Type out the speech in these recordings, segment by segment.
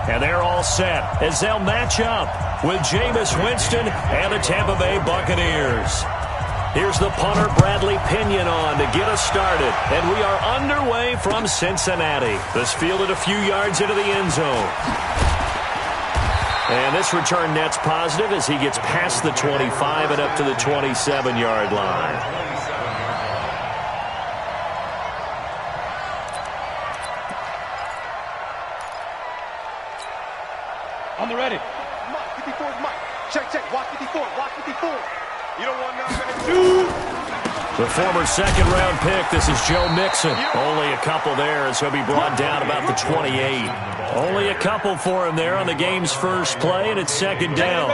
And they're all set as they'll match up with Jameis Winston and the Tampa Bay Buccaneers. Here's the punter, Bradley Pinion, on to get us started. And we are underway from Cincinnati. This fielded a few yards into the end zone. And this return net's positive as he gets past the 25 and up to the 27-yard line. On the ready. Mike, 54 is Mike. Check. Watch 54. You don't want nothing. The former second-round pick, this is Joe Mixon. Only a couple there as he'll be brought down about the 28. Only a couple for him there on the game's first play, and it's second down.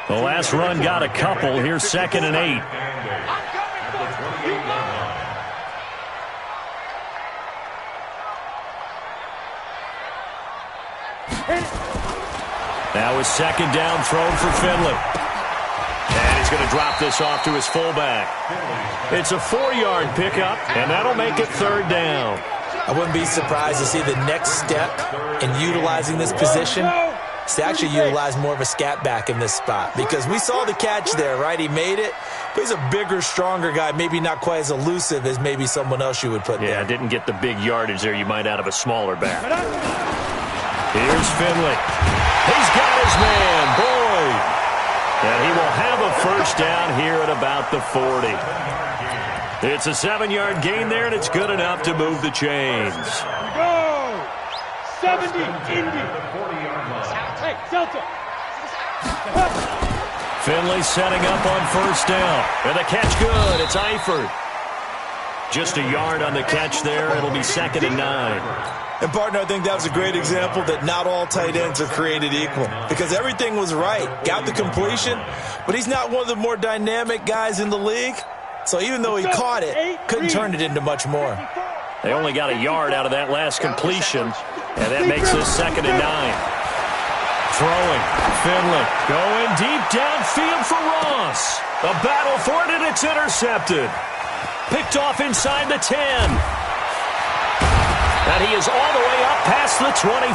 The last run got a couple. Here's 2nd and 8. Now his second down thrown for Finley. And he's going to drop this off to his fullback. It's a 4-yard pickup, and that'll make it 3rd down. I wouldn't be surprised to see the next step in utilizing this position is to actually utilize more of a scat back in this spot. Because we saw the catch there, right? He made it, but he's a bigger, stronger guy, maybe not quite as elusive as maybe someone else you would put there. Yeah, didn't get the big yardage there you might out of a smaller back. Here's Finley. He's got his man, Boyd. And he will have a first down here at about the 40. It's a 7-yard gain there, and it's good enough to move the chains. Go! 70, Indy. Hey, Delta. Finley setting up on first down. And the catch good. It's Eifert. Just a yard on the catch there. It'll be 2nd and 9. And, partner, I think that was a great example that not all tight ends are created equal. Because everything was right. Got the completion, but he's not one of the more dynamic guys in the league. So even though he caught it, couldn't turn it into much more. They only got a yard out of that last completion, and that makes this 2nd and 9. Throwing, Finley going deep downfield for Ross. A battle for it, and it's intercepted. Picked off inside the 10. And he is all the way up past the 25.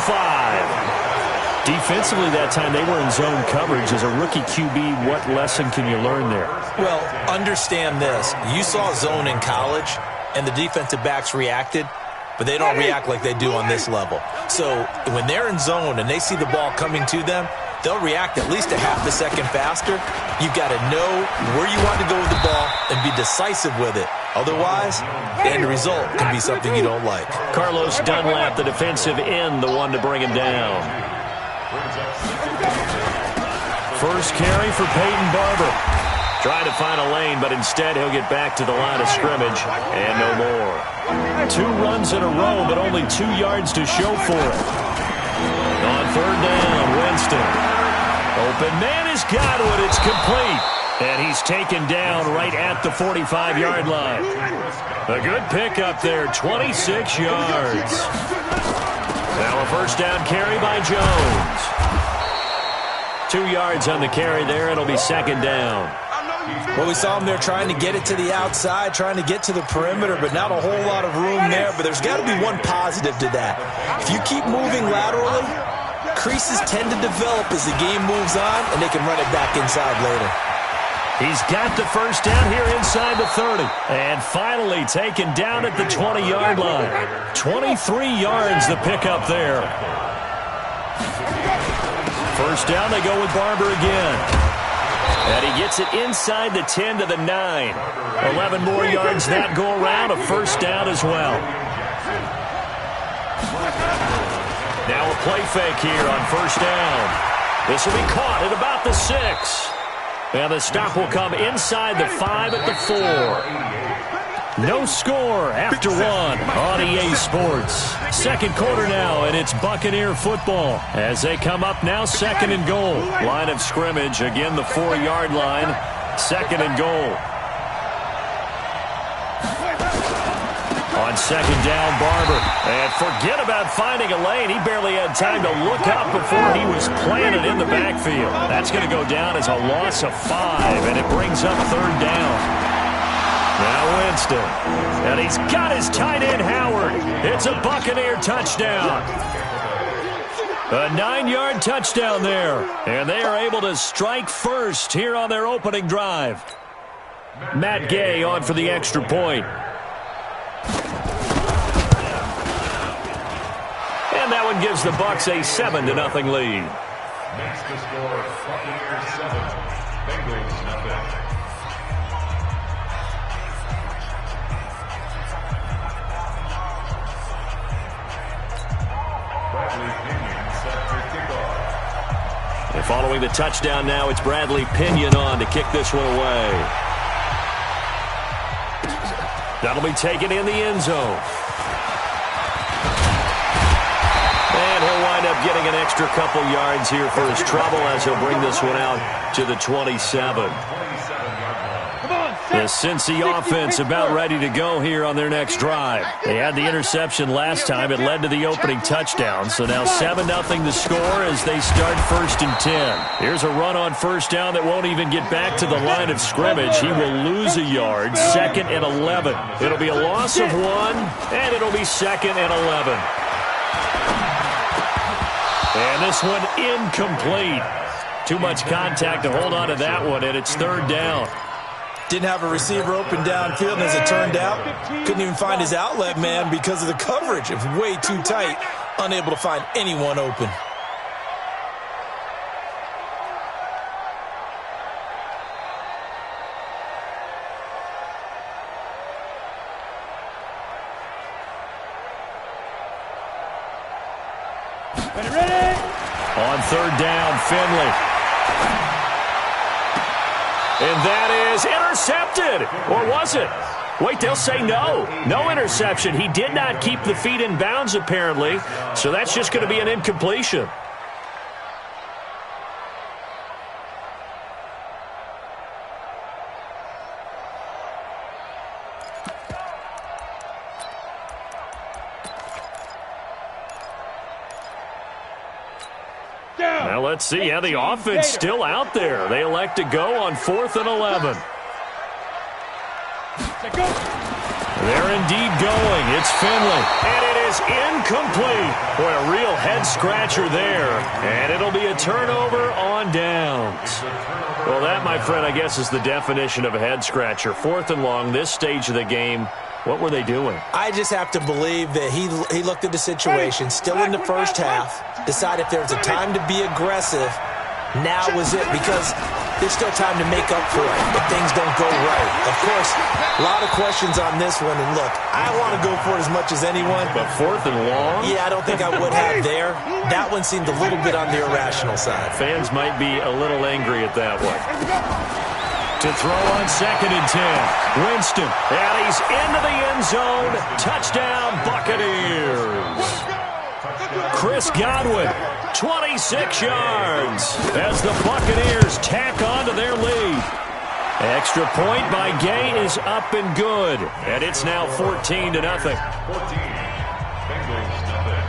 Defensively that time, they were in zone coverage. As a rookie QB, what lesson can you learn there? Well, understand this. You saw zone in college, and the defensive backs reacted, but they don't react like they do on this level. So when they're in zone and they see the ball coming to them, they'll react at least a half a second faster. You've got to know where you want to go with the ball and be decisive with it. Otherwise, the end result can be something you don't like. Carlos Dunlap, the defensive end, the one to bring him down. First carry for Peyton Barber. Trying to find a lane, but instead he'll get back to the line of scrimmage and no more. 2 runs in a row, but only 2 yards to show for it. On 3rd down, Winston. Open man has got it. It's complete. And he's taken down right at the 45-yard line. A good pickup there, 26 yards. Now a first down carry by Jones. 2 yards on the carry there. It'll be 2nd down. Well, we saw him there trying to get it to the outside, trying to get to the perimeter, but not a whole lot of room there. But there's got to be one positive to that. If you keep moving laterally, creases tend to develop as the game moves on, and they can run it back inside later. He's got the first down here inside the 30. And finally taken down at the 20-yard line. 23 yards the pickup there. First down, they go with Barber again. And he gets it inside the 10 to the 9. 11 more yards that go around, a first down as well. Now a play fake here on first down. This will be caught at about the 6. And the stop will come inside the 5 at the 4. No score after 1 on EA Sports. Second quarter now, and it's Buccaneer football as they come up now 2nd and goal. Line of scrimmage, again the 4-yard line. 2nd and goal. On 2nd down, Barber. And forget about finding a lane. He barely had time to look up before he was planted in the backfield. That's going to go down as a loss of 5, and it brings up 3rd down. Now Winston. And he's got his tight end, Howard. It's a Buccaneer touchdown. A 9-yard touchdown there. And they are able to strike first here on their opening drive. Matt Gay on for the extra point. And that one gives the Bucs a 7-0 lead. Makes the score Buccaneers 7, Bengals nothing. And following the touchdown now, it's Bradley Pinion on to kick this one away. That'll be taken in the end zone. And he'll wind up getting an extra couple yards here for his trouble as he'll bring this one out to the 27. The Cincy offense about ready to go here on their next drive. They had the interception last time. It led to the opening touchdown. So now 7-0 the score as they start 1st and 10. Here's a run on first down that won't even get back to the line of scrimmage. He will lose a yard. 2nd and 11. It'll be a loss of 1, and it'll be 2nd and 11. And this one incomplete. Too much contact to hold on to that one, and it's 3rd down. Didn't have a receiver open downfield, and as it turned out, couldn't even find his outlet man because of the coverage. It was way too tight, unable to find anyone open. Ready? On 3rd down, Finley. And that is intercepted. Or was it? Wait, they'll say no. No interception. He did not keep the feet in bounds, apparently. So that's just going to be an incompletion. Now let's see how the offense still out there. They elect to go on 4th and 11. They're indeed going. It's Finley. And it is incomplete. Boy, a real head-scratcher there. And it'll be a turnover on downs. Well, that, my friend, I guess is the definition of a head-scratcher. 4th and long, this stage of the game. What were they doing? I just have to believe that he looked at the situation, still in the first half, decided if there was a time to be aggressive, now was it, because there's still time to make up for it if things don't go right. Of course, a lot of questions on this one, and look, I want to go for it as much as anyone. But 4th and long? Yeah, I don't think I would have there. That one seemed a little bit on the irrational side. Fans might be a little angry at that one. To throw on 2nd and 10. Winston, and he's into the end zone. Touchdown, Buccaneers. Chris Godwin, 26 yards as the Buccaneers tack on to their lead. Extra point by Gay is up and good. And it's now 14-0. 14. Bengals nothing.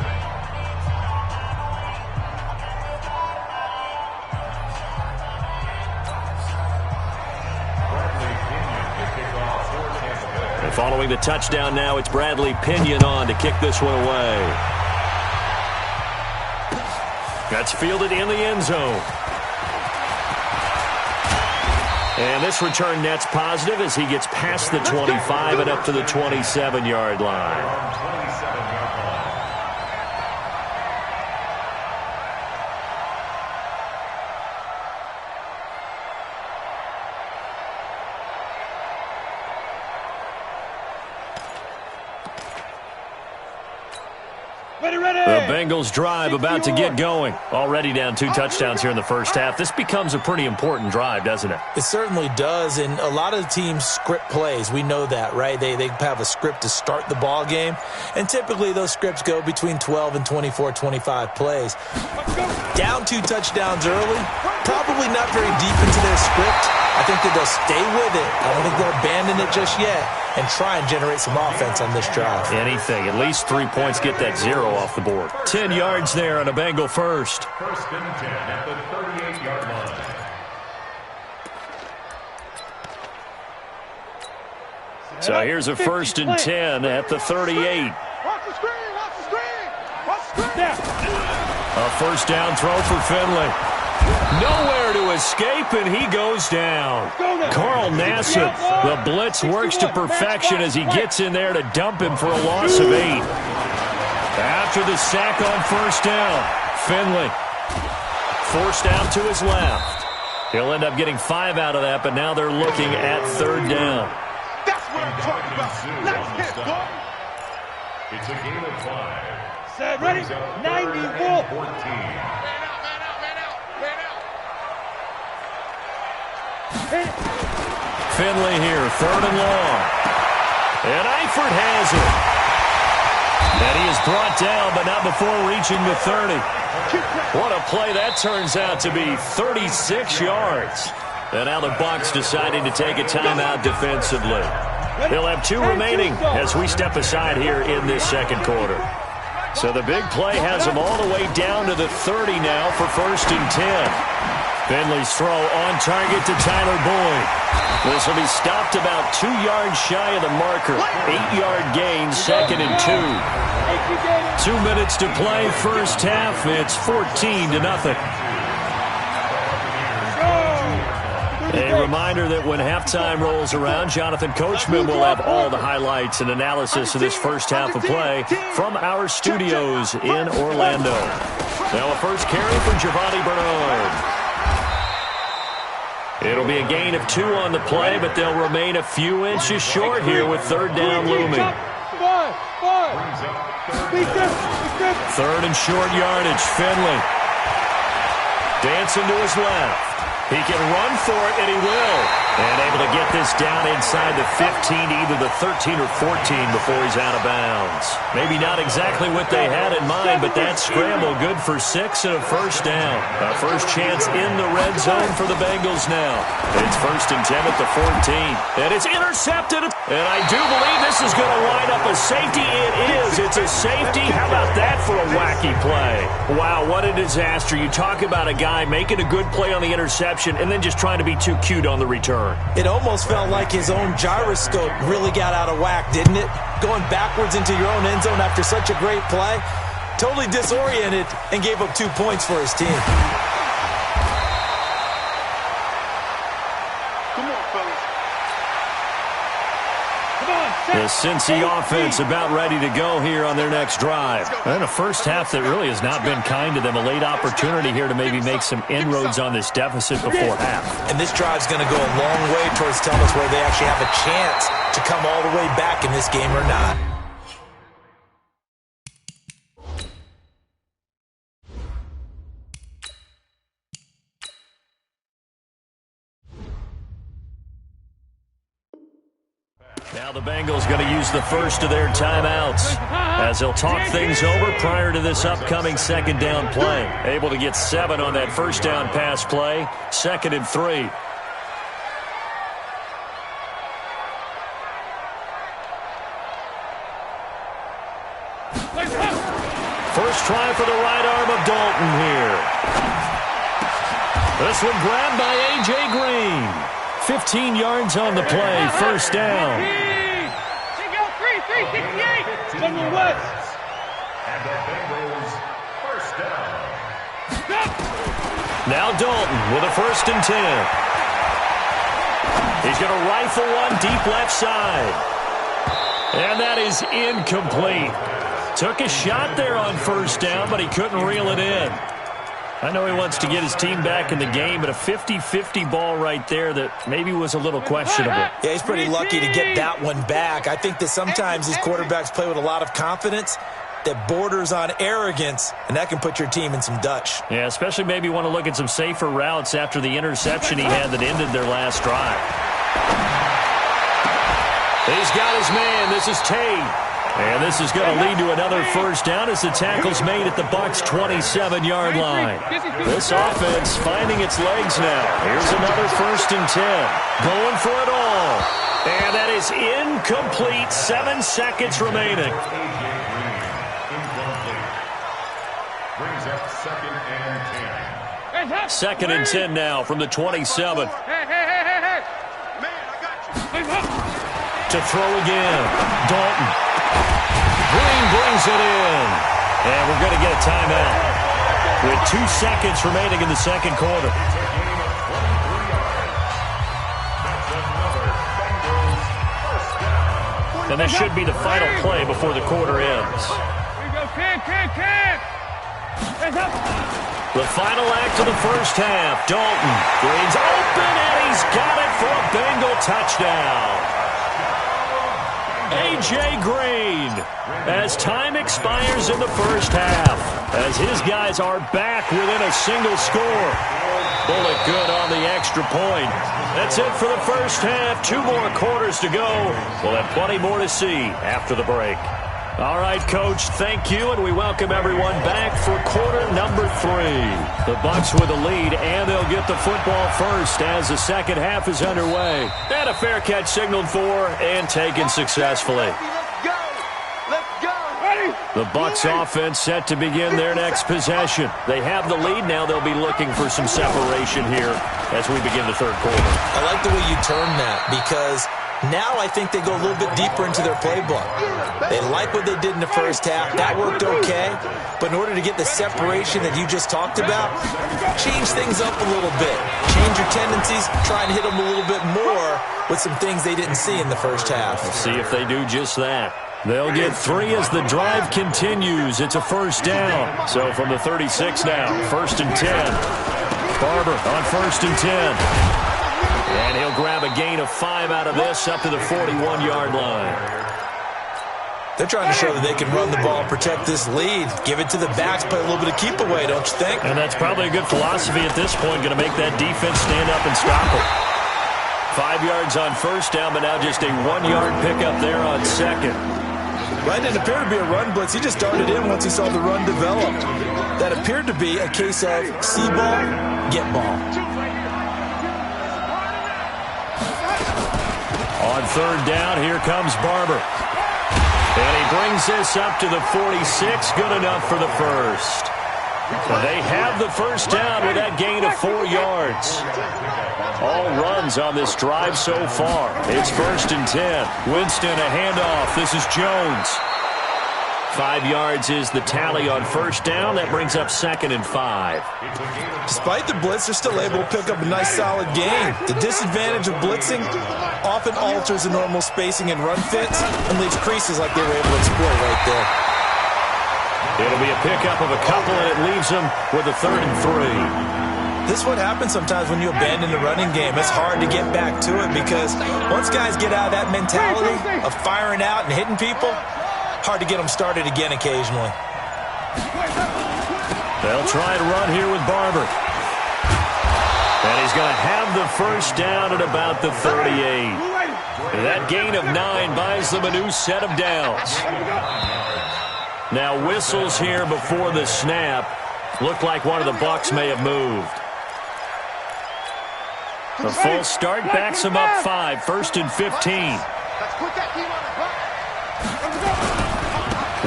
And following the touchdown now, it's Bradley Pinion on to kick this one away. That's fielded in the end zone. And this return net's positive as he gets past the 25 and up to the 27-yard line. The Bengals drive about to get going. Already down 2 touchdowns here in the first half. This becomes a pretty important drive, doesn't it? It certainly does, and a lot of the teams script plays. We know that, right? They have a script to start the ball game, and typically those scripts go between 12 and 24, 25 plays. Down 2 touchdowns early, probably not very deep into their script. I think that they'll stay with it. I don't think they'll abandon it just yet and try and generate some offense on this drive. Anything. At least 3 points, get that 0 off the board. 10 yards there on a Bengal first. 1st and 10 at the 38-yard line. So here's a 1st and 10 at the 38. Watch the screen! Watch the screen! Watch the screen! A first down throw for Finley. Nowhere to escape, and he goes down. Carl Nassib, the blitz works to perfection as he gets in there to dump him for a loss of 8. After the sack on first down, Finley forced out to his left. He'll end up getting 5 out of that, but now they're looking at third down. That's what I'm talking about. Nice hit, boy. It's a gain of 5. Set, ready, 90, ball. 14. Finley here, third and long. And Eifert has it. And he is brought down, but not before reaching the 30. What a play that turns out to be, 36 yards. And now the Bucs deciding to take a timeout defensively. He'll have 2 remaining as we step aside here in this second quarter. So the big play has him all the way down to the 30 now for first and 10. Finley's throw on target to Tyler Boyd. This will be stopped about 2 yards shy of the marker. 8-yard gain, second and 2. 2 minutes to play, first half. It's 14-0. A reminder that when halftime rolls around, Jonathan Coachman will have all the highlights and analysis of this first half of play from our studios in Orlando. Now a first carry for Giovanni Bernard. It'll be a gain of 2 on the play, but they'll remain a few inches short here with third down looming. Third and short yardage, Finley. Dancing to his left. He can run for it, and he will. And able to get this down inside the 15, either the 13 or 14 before he's out of bounds. Maybe not exactly what they had in mind, but that scramble good for 6 and a first down. A first chance in the red zone for the Bengals now. It's first and 10 at the 14. And it's intercepted. And I do believe this is going to wind up a safety. It is. It's a safety. How about that for a wacky play? Wow, what a disaster. You talk about a guy making a good play on the interception and then just trying to be too cute on the return. It almost felt like his own gyroscope really got out of whack, didn't it? Going backwards into your own end zone after such a great play. Totally disoriented and gave up 2 points for his team. Come on, fellas. The Cincy offense about ready to go here on their next drive. And a first half that really has not been kind to them. A late opportunity here to maybe make some inroads on this deficit before half. And this drive's going to go a long way towards telling us whether they actually have a chance to come all the way back in this game or not. Now the Bengals going to use the first of their timeouts as they'll talk things over prior to this upcoming second down play. Able to get 7 on that first down pass play. Second and 3. First try for the right arm of Dalton here. This one grabbed by A.J. Green. 15 yards on the play, first down. And the Bengals first down. Now Dalton with a first and 10. He's going to rifle one deep left side. And that is incomplete. Took a shot there on first down, but he couldn't reel it in. I know he wants to get his team back in the game, but a 50-50 ball right there that maybe was a little questionable. Yeah, he's pretty lucky to get that one back. I think that sometimes these quarterbacks play with a lot of confidence that borders on arrogance, and that can put your team in some Dutch. Yeah, especially maybe want to look at some safer routes after the interception he had that ended their last drive. He's got his man. This is Tate. And this is going to lead to another first down as the tackle's made at the Bucs' 27-yard line. This offense finding its legs now. Here's another first and 10. Going for it all. And that is incomplete. 7 seconds remaining. Brings up second and 10. Second and 10 now from the 27. Man, I got you. To throw again. Dalton. Green brings it in. And we're going to get a timeout. with 2 seconds remaining in the second quarter. And this should be the final play before the quarter ends. The final act of the first half. Dalton. Green's open, and he's got it for a Bengal touchdown. A.J. Green, as time expires in the first half, as his guys are back within a single score. Bullet good on the extra point. That's it for the first half. 2 more quarters to go. We'll have plenty more to see after the break. All right, Coach, thank you, and we welcome everyone back for quarter number 3. The Bucs with the lead, and they'll get the football first as the second half is underway. And a fair catch signaled for and taken successfully. The Bucs offense set to begin their next possession. They have the lead. Now they'll be looking for some separation here as we begin the third quarter. I like the way you termed that, because now I think they go a little bit deeper into their playbook. They like what they did in the first half. That worked okay. But in order to get the separation that you just talked about, change things up a little bit. Change your tendencies. Try and hit them a little bit more with some things they didn't see in the first half. We'll see if they do just that. They'll get 3 as the drive continues. It's a first down. So from the 36 now, 1st and 10. Barber on 1st and 10. And he'll grab a gain of 5 out of this up to the 41-yard line. They're trying to show that they can run the ball and protect this lead. Give it to the backs, play a little bit of keep away, don't you think? And that's probably a good philosophy at this point. Going to make that defense stand up and stop it. 5 yards on first down, but now just a 1-yard pickup there on second. That didn't appear to be a run blitz. He just darted in once he saw the run developed. That appeared to be a case of see ball, get ball. On third down, here comes Barber. And he brings this up to the 46. Good enough for the first. They have the first down with that gain of 4 yards. All runs on this drive so far. It's 1st and 10. Winston, a handoff. This is Jones. 5 yards is the tally on first down. That brings up 2nd and 5. Despite the blitz, they're still able to pick up a nice solid gain. The disadvantage of blitzing often alters the normal spacing and run fits and leaves creases like they were able to exploit right there. It'll be a pickup of a couple, and it leaves them with a 3rd and 3. This is what happens sometimes when you abandon the running game. It's hard to get back to it because once guys get out of that mentality of firing out and hitting people, hard to get them started again occasionally. They'll try to run here with Barber. And he's going to have the first down at about the 38. That gain of 9 buys them a new set of downs. Now whistles here before the snap. Looked like one of the Bucs may have moved. The full start backs him up 5, 1st and 15.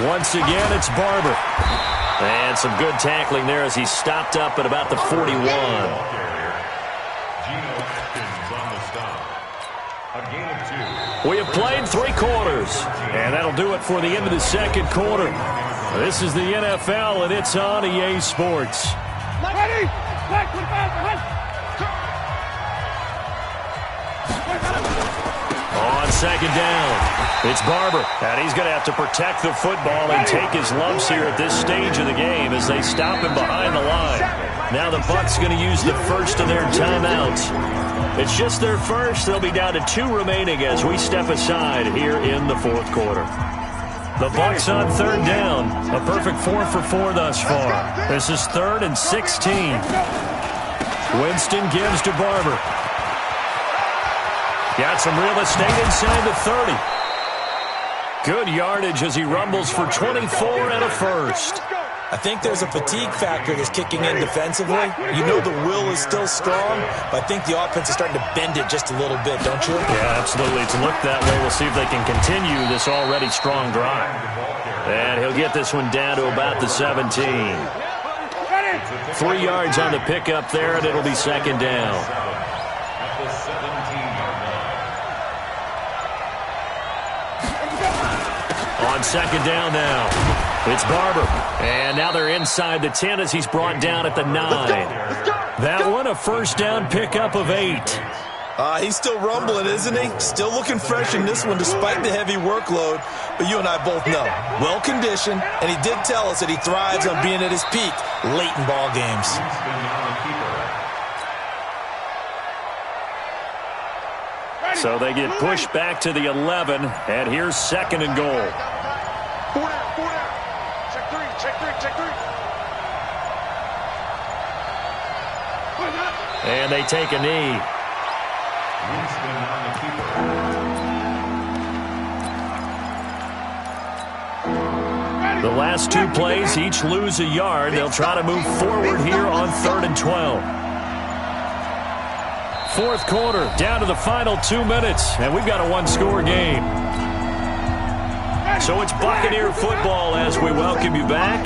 Once again, it's Barber. And some good tackling there as he stopped up at about the 41. We have played 3 quarters, and that'll do it for the end of the second quarter. This is the NFL, and it's on EA Sports. On second down, it's Barber, and he's going to have to protect the football and take his lumps here at this stage of the game as they stop him behind the line. Now the Bucs going to use the first of their timeouts. It's just their first. They'll be down to 2 remaining as we step aside here in the fourth quarter. The Bucs on third down. A perfect 4 for 4 thus far. This is 3rd and 16. Winston gives to Barber. Got some real estate inside the 30. Good yardage as he rumbles for 24 and a first. I think there's a fatigue factor that's kicking in defensively. You know the will is still strong, but I think the offense is starting to bend it just a little bit, don't you? Yeah, absolutely. It's looked that way. We'll see if they can continue this already strong drive. And he'll get this one down to about the 17. 3 yards on the pickup there, and it'll be second down. On second down now. It's Barber. And now they're inside the 10 as he's brought down at the 9. That one, a first down pickup of 8. He's still rumbling, isn't he? Still looking fresh in this one despite the heavy workload. But you and I both know, well-conditioned, and he did tell us that he thrives on being at his peak late in ball games. So they get pushed back to the 11, and here's 2nd and goal. 4 down. Check three. And they take a knee. The last 2 plays each lose a yard. They'll try to move forward here on 3rd and 12. 4th quarter, down to the final 2 minutes, and we've got a 1-score game. So it's Buccaneer football as we welcome you back.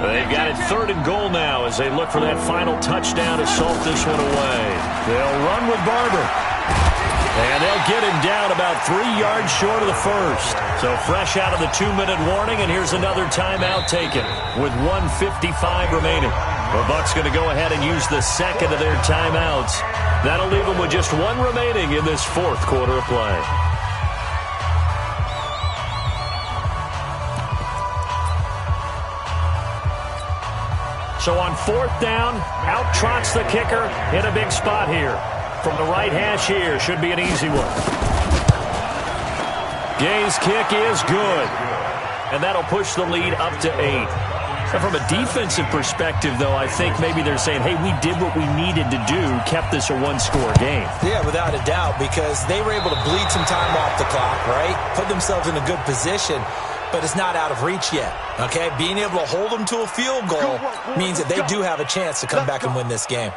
They've got it 3rd and goal now as they look for that final touchdown to salt this one away. They'll run with Barber. And they'll get him down about 3 yards short of the first. So fresh out of the 2-minute warning, and here's another timeout taken with 1:55 remaining. The Bucs going to go ahead and use the second of their timeouts. That'll leave them with just 1 remaining in this 4th quarter of play. So on 4th down, out trots the kicker in a big spot here. From the right hash here, should be an easy one. Gay's kick is good. And that'll push the lead up to 8. And from a defensive perspective, though, I think maybe they're saying, hey, we did what we needed to do, kept this a 1-score game. Yeah, without a doubt, because they were able to bleed some time off the clock, right? Put themselves in a good position, but it's not out of reach yet, okay? Being able to hold them to a field goal means that they do have a chance to come back and win this game.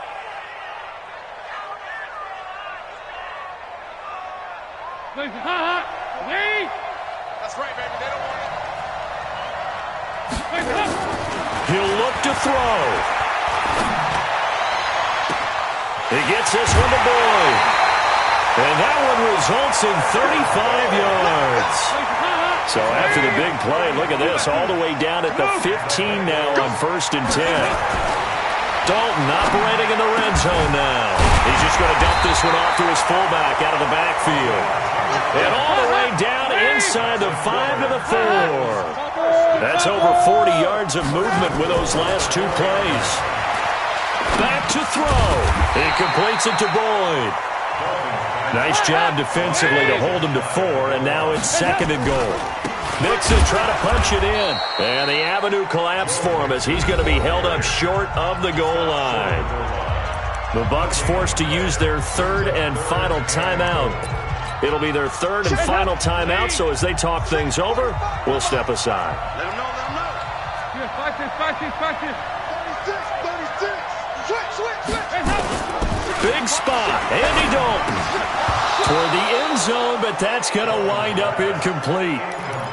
That's right, baby. They don't want it. He'll look to throw. He gets this one to Boyd. And that one results in 35 yards. So after the big play, look at this, all the way down at the 15 now on 1st and 10. Dalton operating in the red zone now. He's just going to dump this one off to his fullback out of the backfield. And all the way down inside the 5 to the 4. That's over 40 yards of movement with those last 2 plays. Back to throw. He completes it to Boyd. Nice job defensively to hold him to 4, and now it's 2nd and goal. Mixon trying to punch it in, and the avenue collapsed for him as he's going to be held up short of the goal line. The Bucs forced to use their 3rd and final timeout. It'll be their 3rd and final timeout, so as they talk things over, we'll step aside. Let them know. Practice. 36. Switch. Big spot, Andy Dalton toward the end zone, but that's going to wind up incomplete.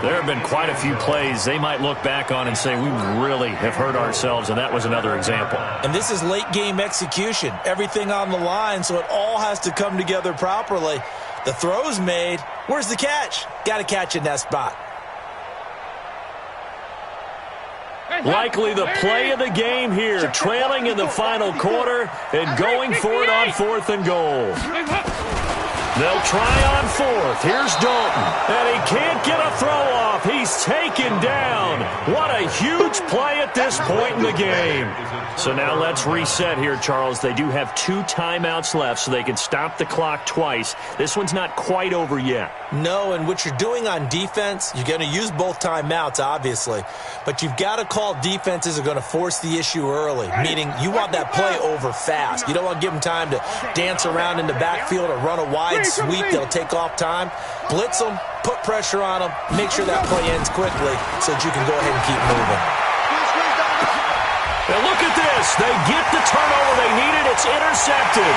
There have been quite a few plays they might look back on and say, we really have hurt ourselves, and that was another example. And this is late-game execution. Everything on the line, so it all has to come together properly. The throw's made. Where's the catch? Got to catch in that spot. Likely the play of the game here, trailing in the final quarter and going for it on 4th and goal. They'll try on 4th. Here's Dalton, and he can't get a throw off. He's taken down. What a huge play at this point in the game. So now let's reset here, Charles. They do have 2 timeouts left, so they can stop the clock twice. This one's not quite over yet. No, and what you're doing on defense, you're going to use both timeouts, obviously. But you've got to call defenses are going to force the issue early, meaning you want that play over fast. You don't want to give them time to dance around in the backfield or run a wide sweep that'll take off time. Blitz them, put pressure on them, make sure that play ends quickly so that you can go ahead and keep moving. Now look at this. They get the turnover they needed. It's intercepted.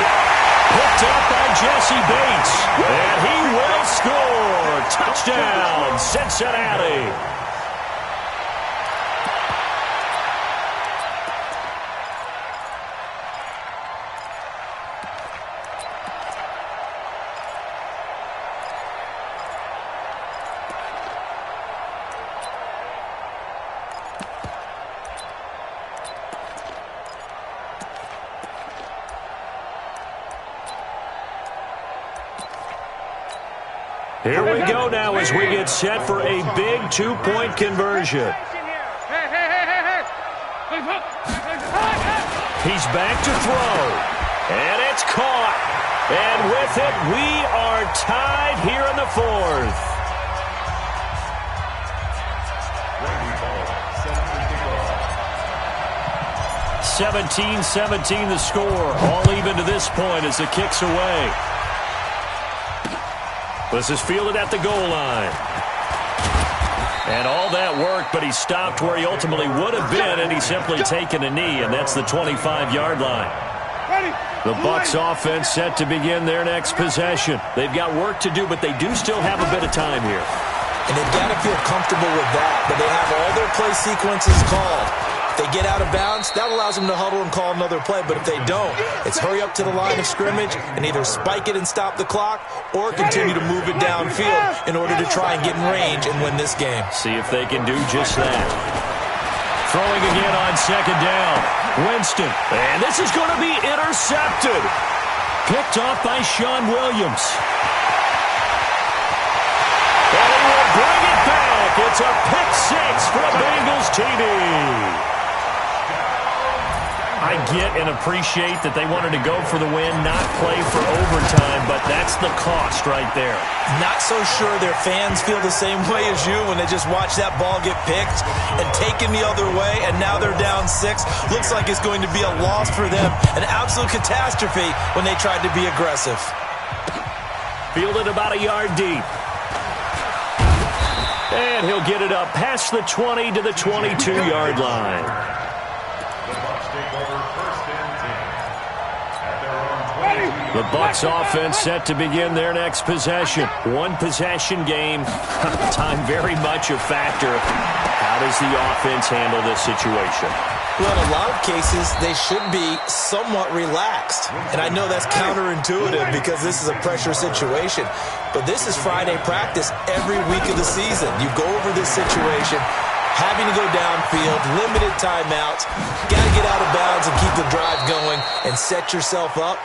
Picked up by Jesse Bates. And he will score. Touchdown, Cincinnati. Here we go now as we get set for a big 2-point conversion. He's back to throw. And it's caught. And with it, we are tied here in the fourth. 17-17 the score. All even to this point as the kick's away. This is fielded at the goal line. And all that work, but he stopped where he ultimately would have been, and he's simply taken a knee, and that's the 25-yard line. The Bucs offense set to begin their next possession. They've got work to do, but they do still have a bit of time here. And they've got to feel comfortable with that, but they have all their play sequences called. If they get out of bounds, that allows them to huddle and call another play, but if they don't, it's hurry up to the line of scrimmage and either spike it and stop the clock or continue to move it downfield in order to try and get in range and win this game. See if they can do just that. Throwing again on second down. Winston. And this is going to be intercepted. Picked off by Sean Williams. And he will bring it back. It's a pick six for the Bengals TV. I get and appreciate that they wanted to go for the win, not play for overtime, but that's the cost right there. Not so sure their fans feel the same way as you when they just watch that ball get picked and taken the other way, and now they're down 6. Looks like it's going to be a loss for them, an absolute catastrophe when they tried to be aggressive. Fielded about a yard deep. And he'll get it up past the 20 to the 22-yard line. The Bucs offense set to begin their next possession. One possession game. Time very much a factor. How does the offense handle this situation? Well, in a lot of cases, they should be somewhat relaxed. And I know that's counterintuitive because this is a pressure situation. But this is Friday practice every week of the season. You go over this situation, having to go downfield, limited timeouts, got to get out of bounds and keep the drive going and set yourself up.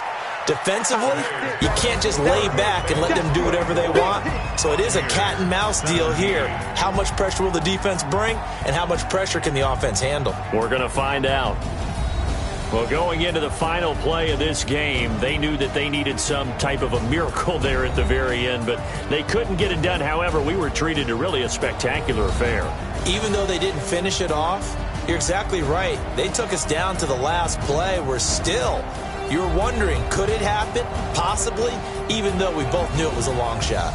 Defensively, you can't just lay back and let them do whatever they want. So it is a cat and mouse deal here. How much pressure will the defense bring, and how much pressure can the offense handle? We're going to find out. Well, going into the final play of this game, they knew that they needed some type of a miracle there at the very end, but they couldn't get it done. However, we were treated to really a spectacular affair. Even though they didn't finish it off, you're exactly right. They took us down to the last play. We're still... You're wondering, could it happen? Possibly, even though we both knew it was a long shot.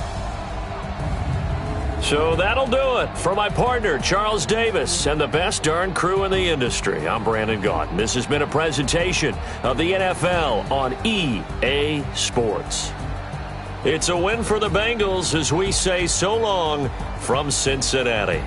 So that'll do it. For my partner, Charles Davis, and the best darn crew in the industry, I'm Brandon Gaudin. This has been a presentation of the NFL on EA Sports. It's a win for the Bengals as we say so long from Cincinnati.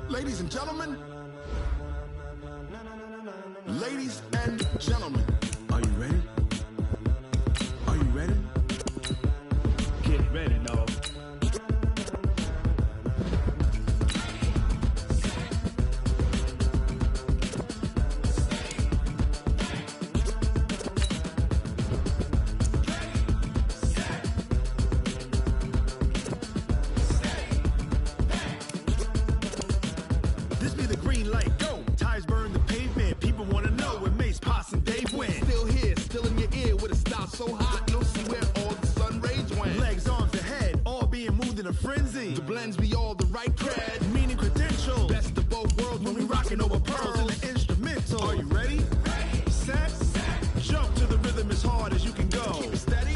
Ladies and gentlemen, are you ready? Are you ready? Get ready, dog. This be the green light, go. Tires burn the pavement. People want to know when Mace, Poss, and Dave win. Still here, still in your ear with a style so hot, you'll see where all the sun rays went. Legs, arms, the head, all being moved in a frenzy. The blends be all the right cred, meaning credentials. Best of both worlds when we rocking over pearls and the instrumental. Are you ready? Set. Jump to the rhythm as hard as you can go. Keep it steady,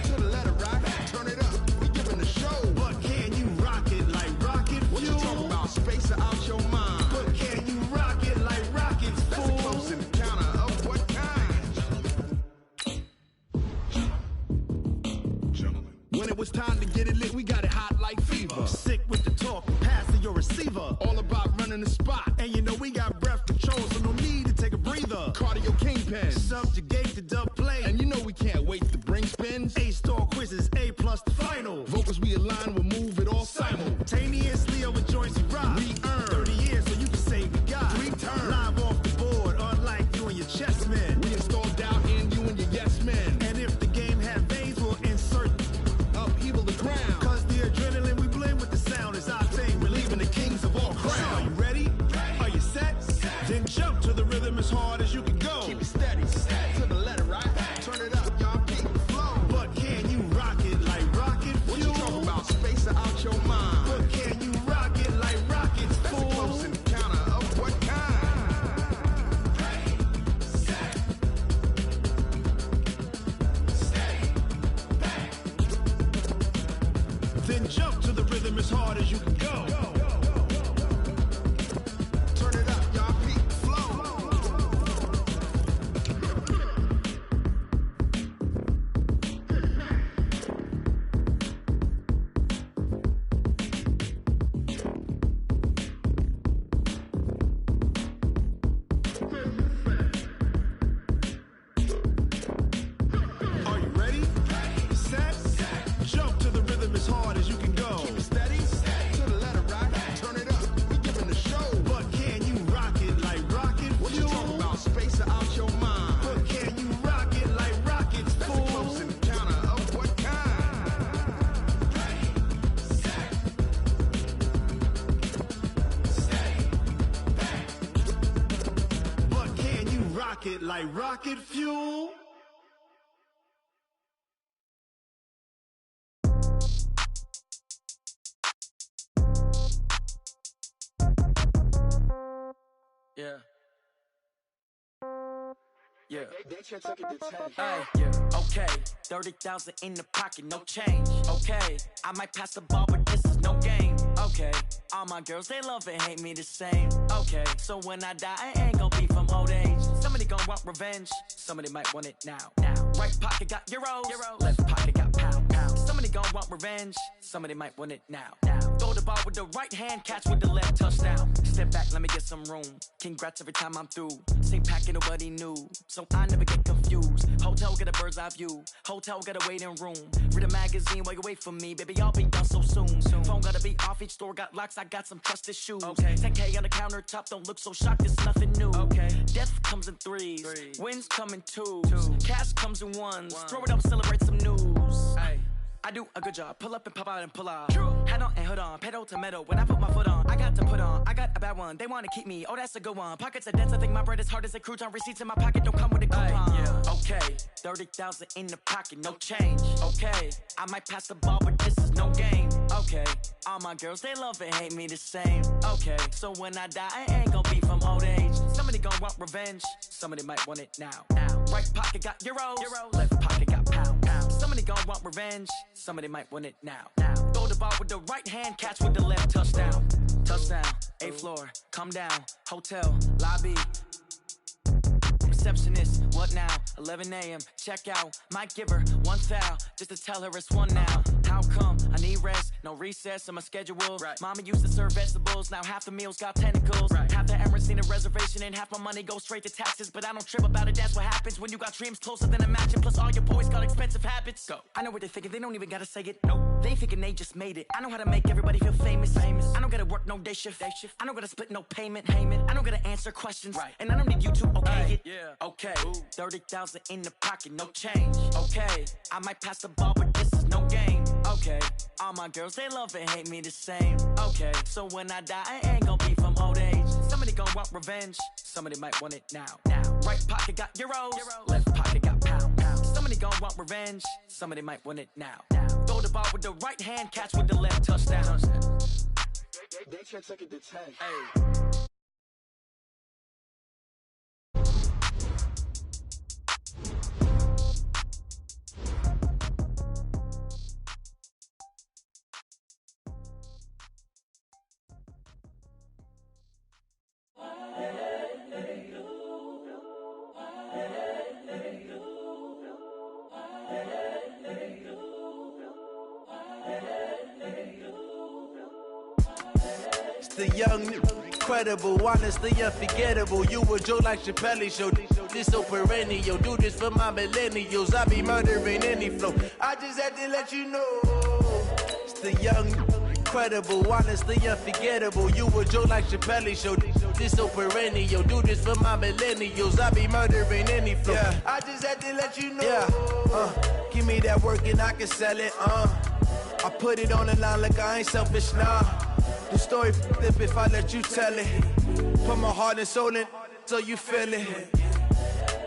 to the letter rock. Turn it up, we giving the show. But can you rock it like rocket fuel? What you talking about? Space out your mind. But can you rock it like rockets, fool? That's a close encounter of what kind? Gentlemen. When it was time to get it lit, we got it hot like fever. Sick with the in the spot. And you know we got breath control, so no need to take a breather. Cardio kingpin, subjugate the dub play. And you know we can't wait to bring spins. A-star quizzes, A+ the final. Vocals we align, we'll move it all simultaneously over joints we rock. We earn 30 years, so you can say we got 3 turns. Live off the board, unlike you and your chess men. We install doubt in you and your yes men. And if the game had veins, we'll insert upheaval the ground. Cause the adrenaline we blend with the sound is our thing. We're leaving the kings of all crowns. Are you ready? Are you set? Then jump to the rhythm as hard as you can go. Keep it steady, to the letter, right? Turn it up, y'all, keep the flow. But can you rock it like rocket fuel? What you talking about? Space out your mind. But can you rock it like rockets, fool? That's a close encounter of what kind? Ready, set, stay back. Then jump to the rhythm as hard as you can go. Turn it up, y'all, keep the flow. Are you ready? Set, jump to the rhythm as hard as you can go. Keep it steady, to the letter, right? Turn it up, we giving the show. But can you rock it like rocket fuel? What you talking about? Space out your mind. But can you rock it like rockets, fool? That's a close encounter of what kind? Ready, set, stay back. But can you rock it like rocket fuel? Yeah. Yeah. Hey, yeah. Okay. 30,000 in the pocket, no change. Okay. I might pass the ball, but this is no game. Okay. All my girls, they love and hate me the same. Okay. So when I die, I ain't gon' be from old age. Somebody gon' want revenge. Somebody might want it now. Right pocket got euros. Left pocket got pound. Somebody gon' want revenge. Somebody might want it now. Throw the ball with the right hand, catch with the left, touchdown. Step back, let me get some room. Congrats every time I'm through. Same packet, nobody knew. So I never get confused. Hotel get a bird's eye view. Hotel get a waiting room. Read a magazine while you wait for me. Baby, I'll be done so soon. Phone gotta be off, each store got locks. I got some trusted shoes. 10K on the countertop, don't look so shocked, it's nothing new. Death comes in threes. Wins come in twos. Cash comes in ones. Throw it up, celebrate some news. I do a good job. Pull up and pop out and pull out. Head on and hood on. Pedal to metal. When I put my foot on, I got to put on. I got a bad one. They want to keep me. Oh, that's a good one. Pockets are dense. I think my bread is hard as a crouton. Receipts in my pocket don't come with a coupon. Okay. 30,000 in the pocket. No change. Okay. I might pass the ball, but this is no game. Okay. All my girls, they love and hate me the same. Okay. So when I die, I ain't gon' be from old age. Somebody gon' want revenge. Somebody might want it now. Right pocket got euros. Left pocket got pound. Somebody gon' want revenge. Somebody might want it now. Throw the ball with the right hand, catch with the left, touchdown. Touchdown, 8th floor, come down. Hotel, lobby. Receptionist, what now? 11 a.m., check out. Might give her one foul, just to tell her it's one now. How come? I need rest, no recess in my schedule. Mama used to serve vegetables, now half the meals got tentacles. Half the Emirates need a reservation and half my money goes straight to taxes. But I don't trip about it, that's what happens when you got dreams closer than a matching. Plus all your boys got expensive habits. Go. I know what they're thinking, they don't even gotta say it. Nope. They thinking they just made it. I know how to make everybody feel famous. I don't gotta work no day shift. I don't gotta split no payment. I don't gotta answer questions. And I don't need you to okay it. Okay, 30,000 in the pocket, no change. Okay, I might pass the ball, but this is no game. Okay, all my girls, they love and hate me the same. Okay, so when I die, I ain't gon' be from old age. Somebody gon' want revenge. Somebody might want it now. Right pocket got euros. Left pocket got pound. Somebody gon' want revenge. Somebody might want it now. Throw the ball with the right hand, catch with the left, touchdown. They can't take it to 10. Hey. It's the young incredible, honestly unforgettable. You a joke like Chappelle Show. This so perennial. Do this for my millennials. I be murdering any flow. I just had to let you know. It's the young, incredible, honestly unforgettable. You a joke like Chappelle Show. This so perennial. Do this for my millennials. I be murdering any flow. Yeah. I just had to let you know. Yeah. Give me that work and I can sell it. I put it on the line like I ain't selfish, nah. The story flip if I let you tell it. Put my heart and soul in so you feel it.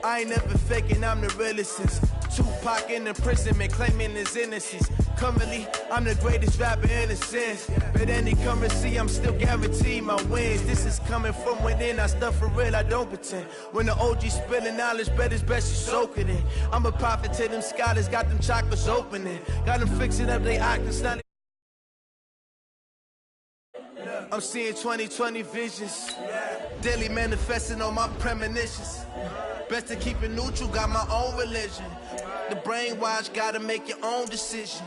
I ain't never faking, I'm the realest since Tupac in imprisonment, claiming his innocence. Currently, I'm the greatest rapper in a sense. But any currency, I'm still guaranteed my wins. This is coming from within, I stuff for real, I don't pretend. When the OG spilling knowledge, bet it's best you soak it in. I'm a prophet to them scholars, got them chakras opening. Got them fixing up they octaves, now I'm seeing 20/20 visions. Daily manifesting on my premonitions. Best to keep it neutral, got my own religion. The brainwash, gotta make your own decision.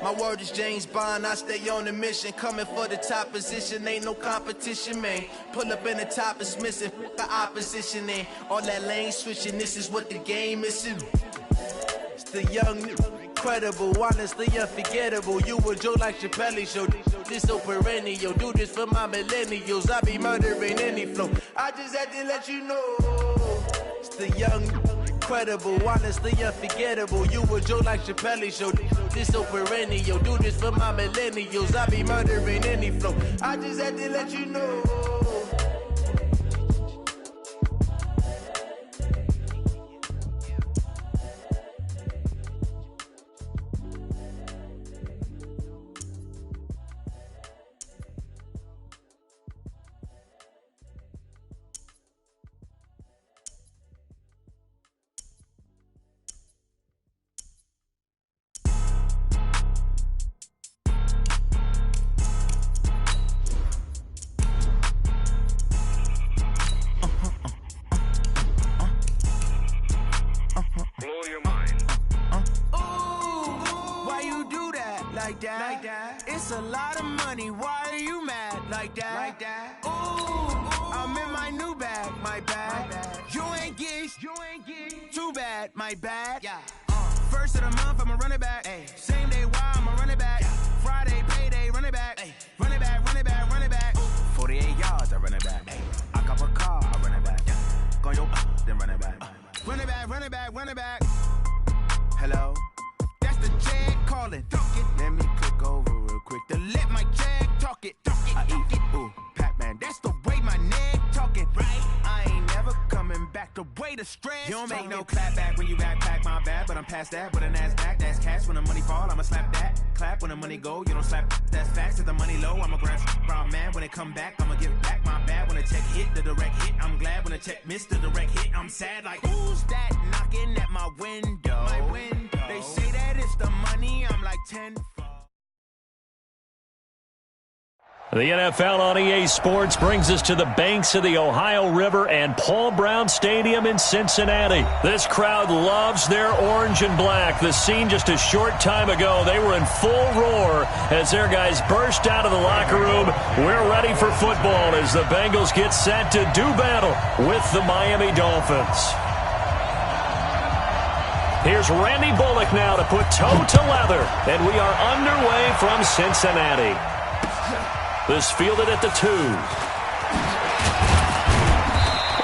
My word is James Bond, I stay on the mission. Coming for the top position, ain't no competition, man. Pull up in the top, it's missing, the opposition in. All that lane switching, this is what the game is. It's the young, incredible, honestly unforgettable. You a joke like Chappelle Show. This so perennial. Do this for my millennials. I be murdering any flow. I just had to let you know. It's the young, incredible, honestly unforgettable. You a joke like Chappelle Show. This so perennial. Do this for my millennials. I be murdering any flow. I just had to let you know. It's a lot of money, why are you mad like that? Ooh, I'm in my new bag, my bad. You ain't get, too bad, my bad. Yeah. First of the month, I'ma run it back. Ay. Same day, why I'ma run it back. Friday, payday, run it back. Ay. Run it back, run it back, run it back. 48 yards, I run it back. Ay. I cop a car, I run it back. Go yo, then run it back. Run it back, run it back, run it back. Hello? That's the jag calling. Let me click over real quick to let my jag talk it. I eat it, ooh, Pac-Man. That's the way my neck talking, right? I ain't never coming back the way the stress. You don't make no clap back when you backpack, my bad, but I'm past that. With a NASDAQ, that's cash. When the money fall, I'ma slap that. Clap when the money go, you don't slap. That's facts. If the money low, I'ma grab brown man. When it come back, I'ma give back my bad. When the check hit, the direct hit. I'm glad when the check missed the direct hit. I'm sad like, who's that knocking at my window? My window. They say that it's the money, I'm like 10. The NFL on EA Sports brings us to the banks of the Ohio River and Paul Brown Stadium in Cincinnati. This crowd loves their orange and black. The scene just a short time ago, they were in full roar as their guys burst out of the locker room. We're ready for football as the Bengals get set to do battle with the Miami Dolphins. Here's Randy Bullock now to put toe to leather, and we are underway from Cincinnati. This fielded at the 2.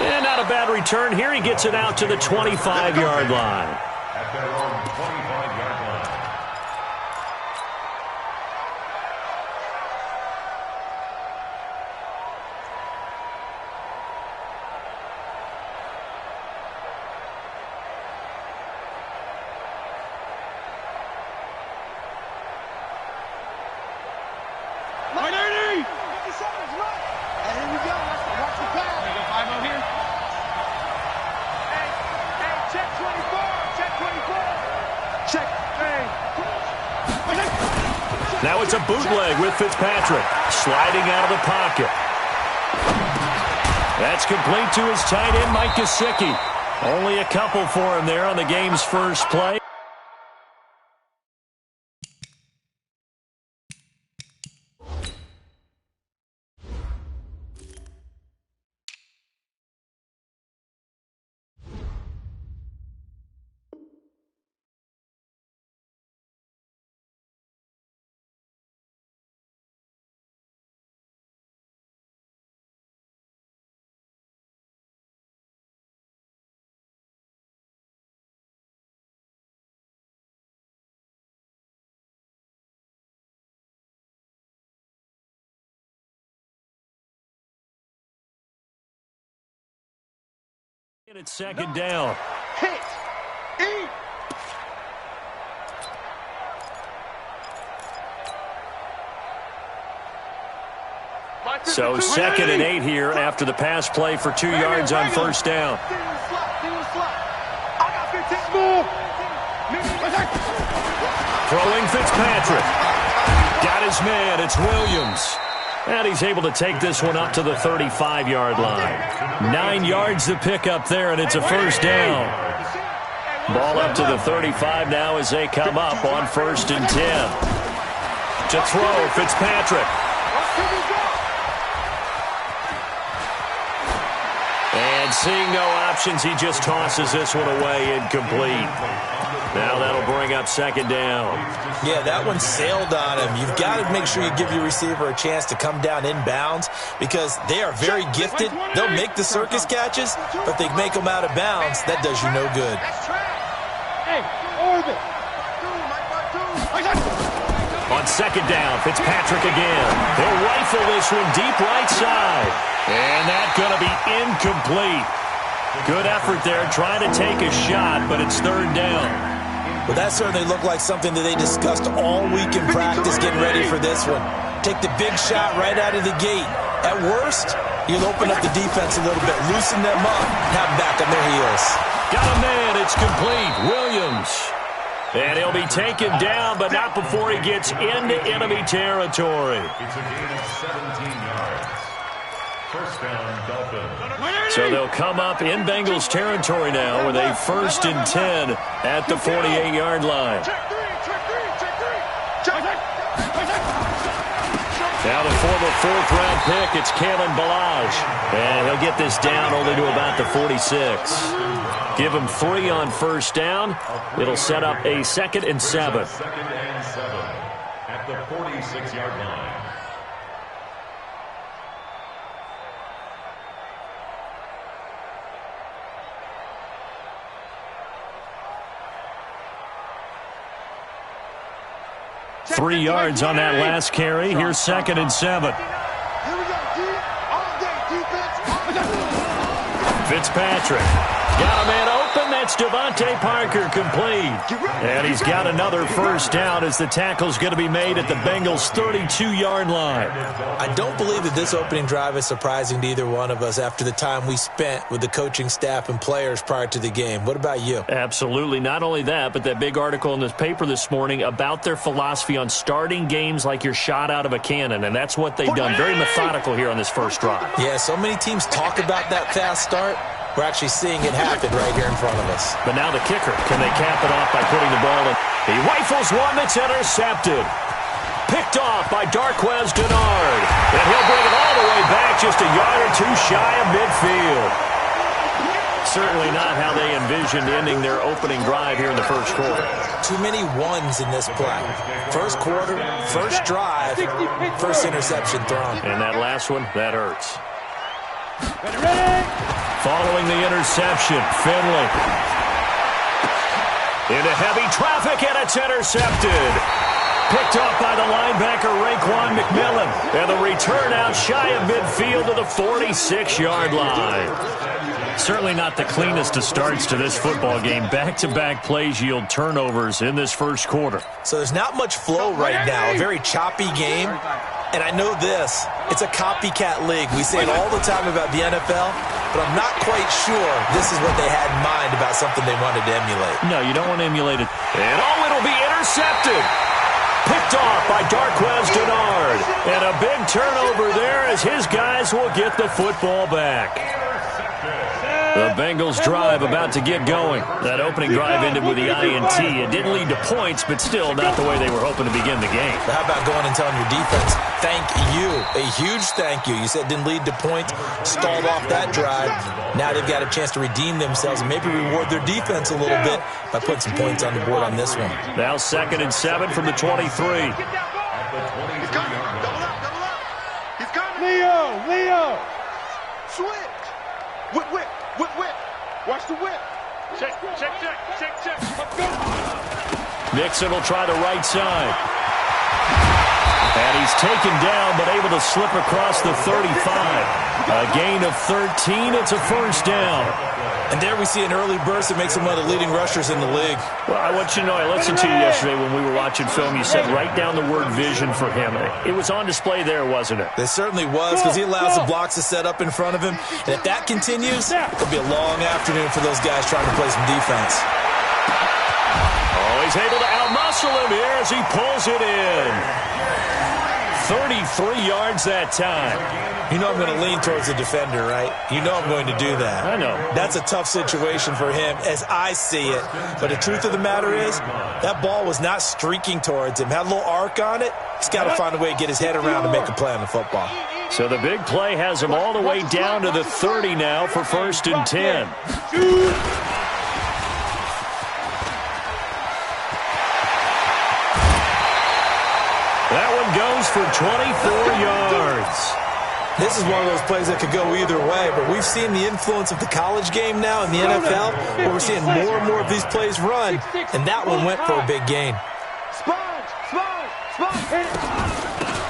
And not a bad return here. He gets it out to the 25-yard line. At their own 25-yard line. Now it's a bootleg with Fitzpatrick, sliding out of the pocket. That's complete to his tight end, Mike Gesicki. Only a couple for him there on the game's first play. It's second down. Hit. Eat. So 2nd and 8 here after the pass play for 2 yards on first down. Throwing Fitzpatrick. Got his man. It's Williams. And he's able to take this one up to the 35-yard line. 9 yards to pick up there, and it's a first down. Ball up to the 35 now as they come up on 1st and 10. To throw, Fitzpatrick. And seeing no options, he just tosses this one away incomplete. Now that'll bring up 2nd down. Yeah, that one sailed on him. You've got to make sure you give your receiver a chance to come down inbounds because they are very gifted. They'll make the circus catches, but they make them out of bounds. That does you no good. On 2nd down, Fitzpatrick again. He'll rifle this one deep right side. And that's going to be incomplete. Good effort there, trying to take a shot, but it's 3rd down. Well, that certainly looked like something that they discussed all week in practice getting ready for this one. Take the big shot right out of the gate. At worst, you'll open up the defense a little bit, loosen them up, have them back on their heels. Got a man, it's complete. Williams. And he'll be taken down, but not before he gets into enemy territory. It's a gain of 17 yards. First down, Dolphins. So they'll come up in Bengals territory now with a 1st and 10 at the 48-yard line. Now the former 4th-round pick, it's Kalen Ballage. And he'll get this down only to about the 46. Give him 3 on first down. It'll set up a 2nd and 7. 2nd and 7 at the 46-yard line. Three yards on that last carry. Here's 2nd and 7. Fitzpatrick. Got a man open. That's Devontae Parker complete. And he's got another first down as the tackle's going to be made at the Bengals' 32-yard line. I don't believe that this opening drive is surprising to either one of us after the time we spent with the coaching staff and players prior to the game. What about you? Absolutely. Not only that, but that big article in this paper this morning about their philosophy on starting games like you're shot out of a cannon, and that's what they've done. Very methodical here on this first drive. Yeah, so many teams talk about that fast start. We're actually seeing it happen right here in front of us. But now the kicker, can they cap it off by putting the ball in? He rifles one that's intercepted. Picked off by Darquez Dennard. And he'll bring it all the way back just a yard or two shy of midfield. Certainly not how they envisioned ending their opening drive here in the first quarter. Too many ones in this play. First quarter, first drive, first interception thrown. And that last one, that hurts. Following the interception, Finley. Into heavy traffic, and it's intercepted. Picked off by the linebacker, Raekwon McMillan. And the return out shy of midfield to the 46-yard line. Certainly not the cleanest of starts to this football game. Back-to-back plays yield turnovers in this first quarter. So there's not much flow right now. A very choppy game. And I know this. It's a copycat league. We say it all the time about the NFL, but I'm not quite sure this is what they had in mind about something they wanted to emulate. No, you don't want to emulate it. And it'll be intercepted. Picked off by Darquez Dennard. And a big turnover there as his guys will get the football back. The Bengals drive about to get going. That opening drive ended with the INT. It didn't lead to points, but still not the way they were hoping to begin the game. But how about going and telling your defense, thank you, a huge thank you. You said it didn't lead to points, stalled off that drive. Now they've got a chance to redeem themselves and maybe reward their defense a little bit by putting some points on the board on this one. Now 2nd and 7 from the 23. Leo! Switch! Whip! Watch the whip! Check! Let's go! Nixon will try the right side. And he's taken down, but able to slip across the 35. A gain of 13. It's a first down. And there we see an early burst that makes him one of the leading rushers in the league. Well, I want you to know, I listened to you yesterday when we were watching film. You said write down the word vision for him. It was on display there, wasn't it? It certainly was, because he allows the blocks to set up in front of him. And if that continues, it'll be a long afternoon for those guys trying to play some defense. Oh, he's able to outmuscle him here as he pulls it in. 33 yards that time. You know I'm going to lean towards the defender, right? You know I'm going to do that. I know. That's a tough situation for him as I see it. But the truth of the matter is, that ball was not streaking towards him. Had a little arc on it. He's got to find a way to get his head around and make a play on the football. So the big play has him all the way down to the 30 now for 1st and 10. That one goes for 24 yards. This is one of those plays that could go either way, but we've seen the influence of the college game now in the NFL, where we're seeing more and more of these plays run, and that one went for a big gain.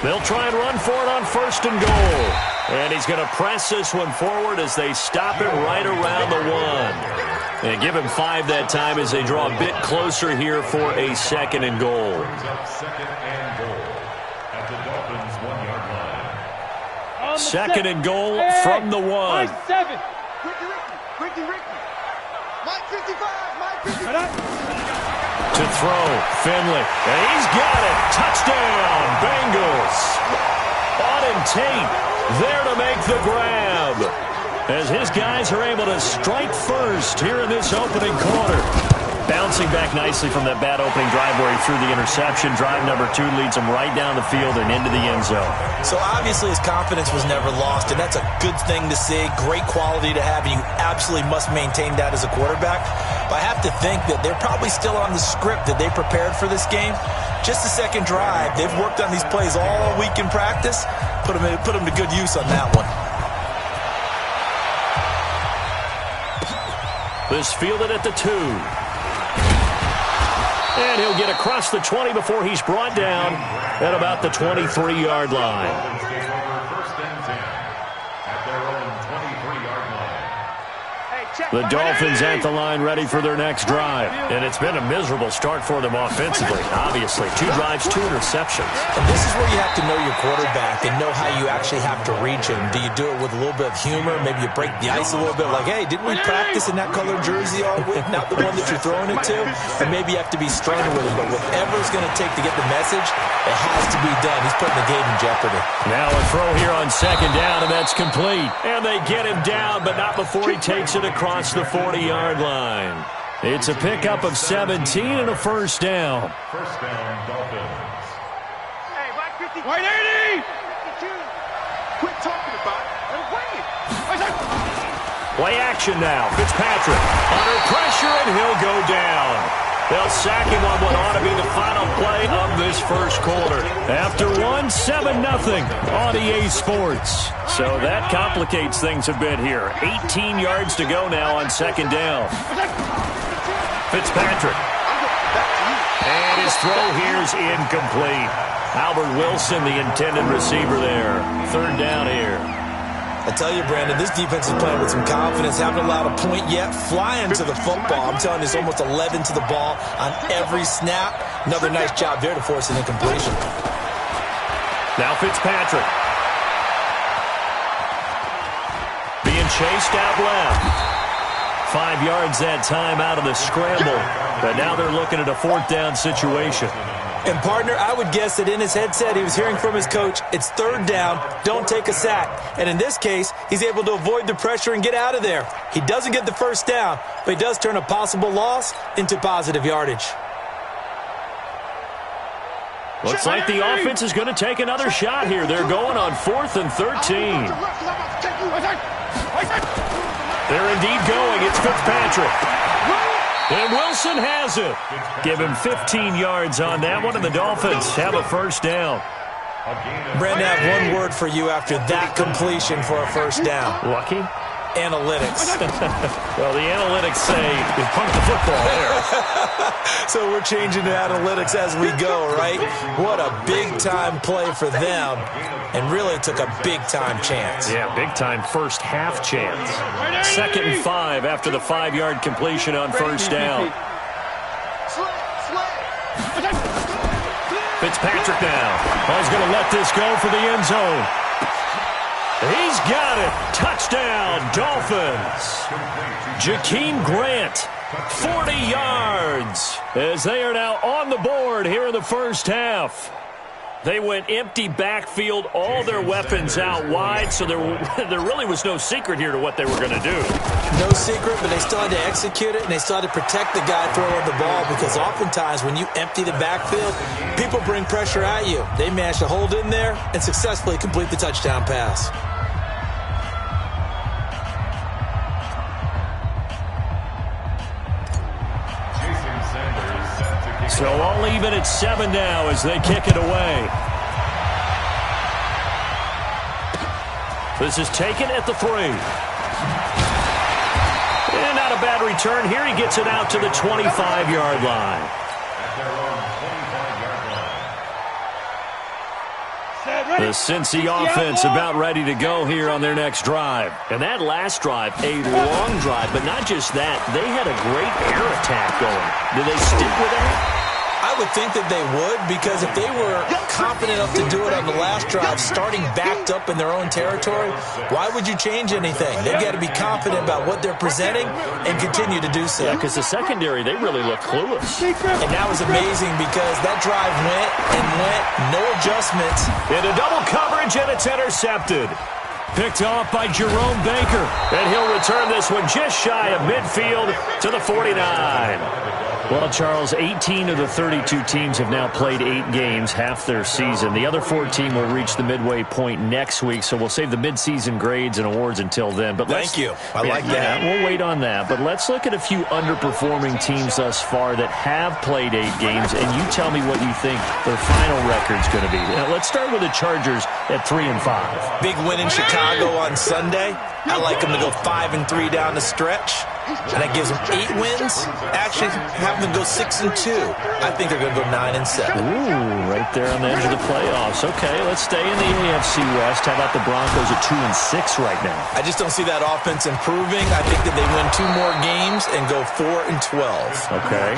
They'll try and run for it on 1st and goal. And he's going to press this one forward as they stop it right around the 1. And give him 5 that time as they draw a bit closer here for a 2nd and goal. 2nd and goal at the Dolphins' 1-yard line. 2nd and goal from the 1. Ricky. Mike 55, Mike 55. To throw, Finley. And he's got it. Touchdown, Bengals. Auden Tate there to make the grab. As his guys are able to strike first here in this opening quarter. Bouncing back nicely from that bad opening drive where he threw the interception. Drive number 2 leads him right down the field and into the end zone. So obviously his confidence was never lost, and that's a good thing to see. Great quality to have, and you absolutely must maintain that as a quarterback. But I have to think that they're probably still on the script that they prepared for this game. Just the second drive. They've worked on these plays all week in practice. Put them to good use on that one. This fielded at the 2. And he'll get across the 20 before he's brought down at about the 23-yard line. First and 10 at their own 23-yard line. The Dolphins at the line ready for their next drive. And it's been a miserable start for them offensively, obviously. 2 drives, 2 interceptions. And this is where you have to know your quarterback and know how you actually have to reach him. Do you do it with a little bit of humor? Maybe you break the ice a little bit like, hey, didn't we practice in that colored jersey all week? Not the one that you're throwing it to? Or maybe you have to be sterner with him. But whatever it's going to take to get the message, it has to be done. He's putting the game in jeopardy. Now a throw here on 2nd down, and that's complete. And they get him down, but not before he takes it across the 40-yard line. It's a pickup of 17 and a first down. First down, Dolphins. Hey, Mike 50. White 80. 52. Quit talking about it. Play action now. Fitzpatrick under pressure, and he'll go down. They'll sack him on what ought to be the final play of this first quarter. After 1, 7-0 on EA Sports. So that complicates things a bit here. 18 yards to go now on 2nd down. Fitzpatrick. And his throw here is incomplete. Albert Wilson, the intended receiver there. 3rd down here. I tell you, Brandon, this defense is playing with some confidence. Haven't allowed a point yet. Flying to the football. I'm telling you, it's almost 11 to the ball on every snap. Another nice job there to force an incompletion. Now Fitzpatrick. Being chased out left. 5 yards that time out of the scramble. But now they're looking at a 4th down situation. And, partner, I would guess that in his headset he was hearing from his coach, it's 3rd down, don't take a sack. And in this case, he's able to avoid the pressure and get out of there. He doesn't get the first down, but he does turn a possible loss into positive yardage. Looks like the offense is going to take another shot here. They're going on 4th and 13. They're indeed going. It's Fitzpatrick. And Wilson has it. Give him 15 yards on that one, and the Dolphins have a first down. Brandon, I have one word for you after that completion for a first down. Lucky? Analytics. Well, the analytics say you punt the football there. So we're changing to analytics as we go, right? What a big-time play for them, and really took a big-time chance. Yeah, big-time first half chance. 2nd and 5 after the 5-yard completion on first down. Fitzpatrick now. Well, he's going to let this go for the end zone. He's got it. Touchdown, Dolphins. Jakeem Grant, 40 yards, as they are now on the board here in the first half. They went empty backfield, all their weapons out wide, so there really was no secret here to what they were going to do. No secret, but they still had to execute it, and they still had to protect the guy throwing the ball, because oftentimes when you empty the backfield, people bring pressure at you. They managed to hold in there and successfully complete the touchdown pass. So all even at 7 now as they kick it away. This is taken at the 3. And not a bad return here. He gets it out to the 25-yard line. The Cincy offense about ready to go here on their next drive. And that last drive, a long drive, but not just that. They had a great air attack going. Do they stick with that? I would think that they would, because if they were confident enough to do it on the last drive, starting backed up in their own territory, why would you change anything? They've got to be confident about what they're presenting and continue to do so. Yeah, because the secondary, they really look clueless. And that was amazing, because that drive went and went, no adjustments. Into double coverage, and it's intercepted. Picked off by Jerome Baker. And he'll return this one just shy of midfield to the 49. Well, Charles, 18 of the 32 teams have now played 8 games, half their season. The other 14 will reach the midway point next week, so we'll save the midseason grades and awards until then. But Thank you. I like that. We'll wait on that. But let's look at a few underperforming teams thus far that have played 8 games, and you tell me what you think their final record's going to be. Now, let's start with the Chargers at 3-5. Big win in Chicago on Sunday. I like them to go 5-3 down the stretch. And that gives them 8 wins. Actually, have them go 6-2. I think they're going to go 9-7. Ooh, right there on the edge of the playoffs. Okay, let's stay in the AFC West. How about the Broncos at 2-6 right now? I just don't see that offense improving. I think that they win 2 more games and go 4-12. Okay.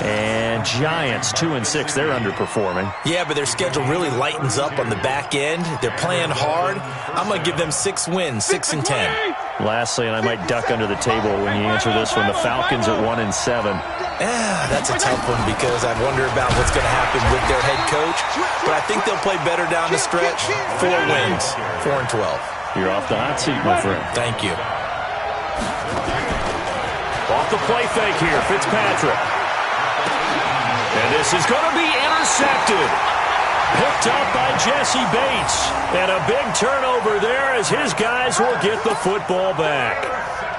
And Giants 2-6. They're underperforming. Yeah, but their schedule really lightens up on the back end. They're playing hard. I'm going to give them 6 wins, 6-10. Lastly, and I might duck under the table when you answer this one, the Falcons at 1-7. Yeah, that's a tough one, because I wonder about what's going to happen with their head coach. But I think they'll play better down the stretch. 4 wins, 4-12. You're off the hot seat, my friend. Thank you. Off the play fake here, Fitzpatrick. And this is going to be intercepted. Picked up by Jesse Bates. And a big turnover there as his guys will get the football back.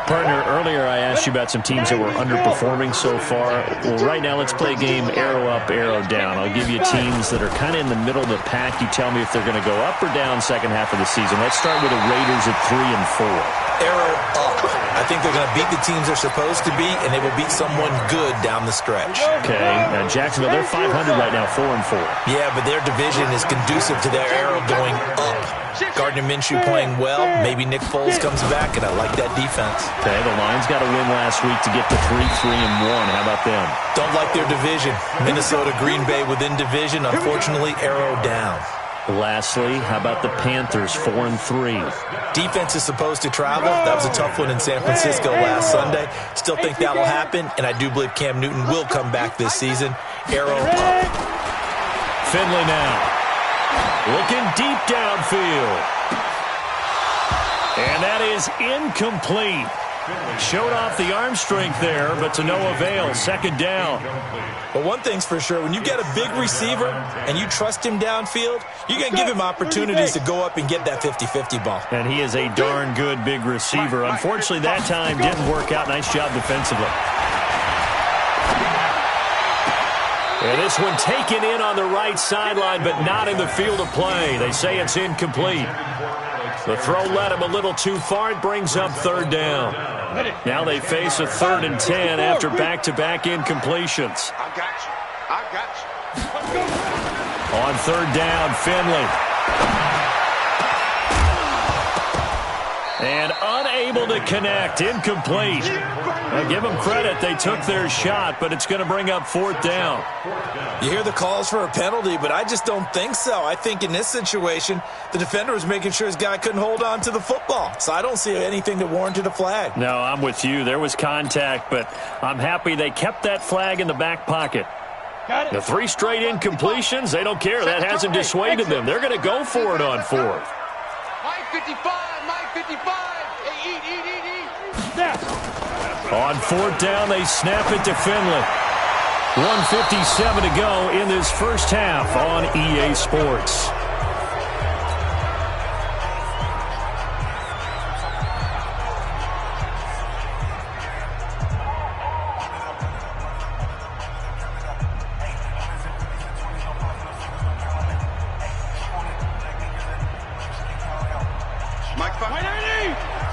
Partner, earlier I asked you about some teams that were underperforming so far. Well, right now let's play a game arrow up, arrow down. I'll give you teams that are kind of in the middle of the pack. You tell me if they're going to go up or down second half of the season. Let's start with the Raiders at 3-4. Arrow up. I think they're going to beat the teams they're supposed to beat, and they will beat someone good down the stretch. Okay. Now, Jacksonville, they're 500 right now, 4-4. Yeah, but their division is conducive to their arrow going up. Gardner Minshew playing well. Maybe Nick Foles comes back, and I like that defense. Okay, the Lions got a win last week to get to 3-1. How about them? Don't like their division. Minnesota, Green Bay within division. Unfortunately, arrow down. Lastly, how about the Panthers, 4-3? Defense is supposed to travel. That was a tough one in San Francisco last Sunday. Still think that'll happen, and I do believe Cam Newton will come back this season. Arrow up. Finley now. Looking deep downfield. And that is incomplete. Showed off the arm strength there, but to no avail. Second down. But one thing's for sure, when you get a big receiver and you trust him downfield, you're going to give him opportunities to go up and get that 50-50 ball. And he is a darn good big receiver. Unfortunately, that time didn't work out. Nice job defensively. And this one taken in on the right sideline, but not in the field of play. They say it's incomplete. The throw led him a little too far. It brings up third down. Now they face a 3rd and 10 after back-to-back incompletions. I got you. I got you. On 3rd down, Finley. And unable to connect, incomplete. Now give them credit, they took their shot, but it's going to bring up 4th down. You hear the calls for a penalty, but I just don't think so. I think in this situation, the defender was making sure his guy couldn't hold on to the football. So I don't see anything that warranted a flag. No, I'm with you. There was contact, but I'm happy they kept that flag in the back pocket. The 3 straight incompletions, they don't care. That hasn't dissuaded them. They're going to go for it on 4th. Mike 55, Mike 55. Hey, eat. On 4th down, they snap it to Finley. 1:57 to go in this first half on EA Sports.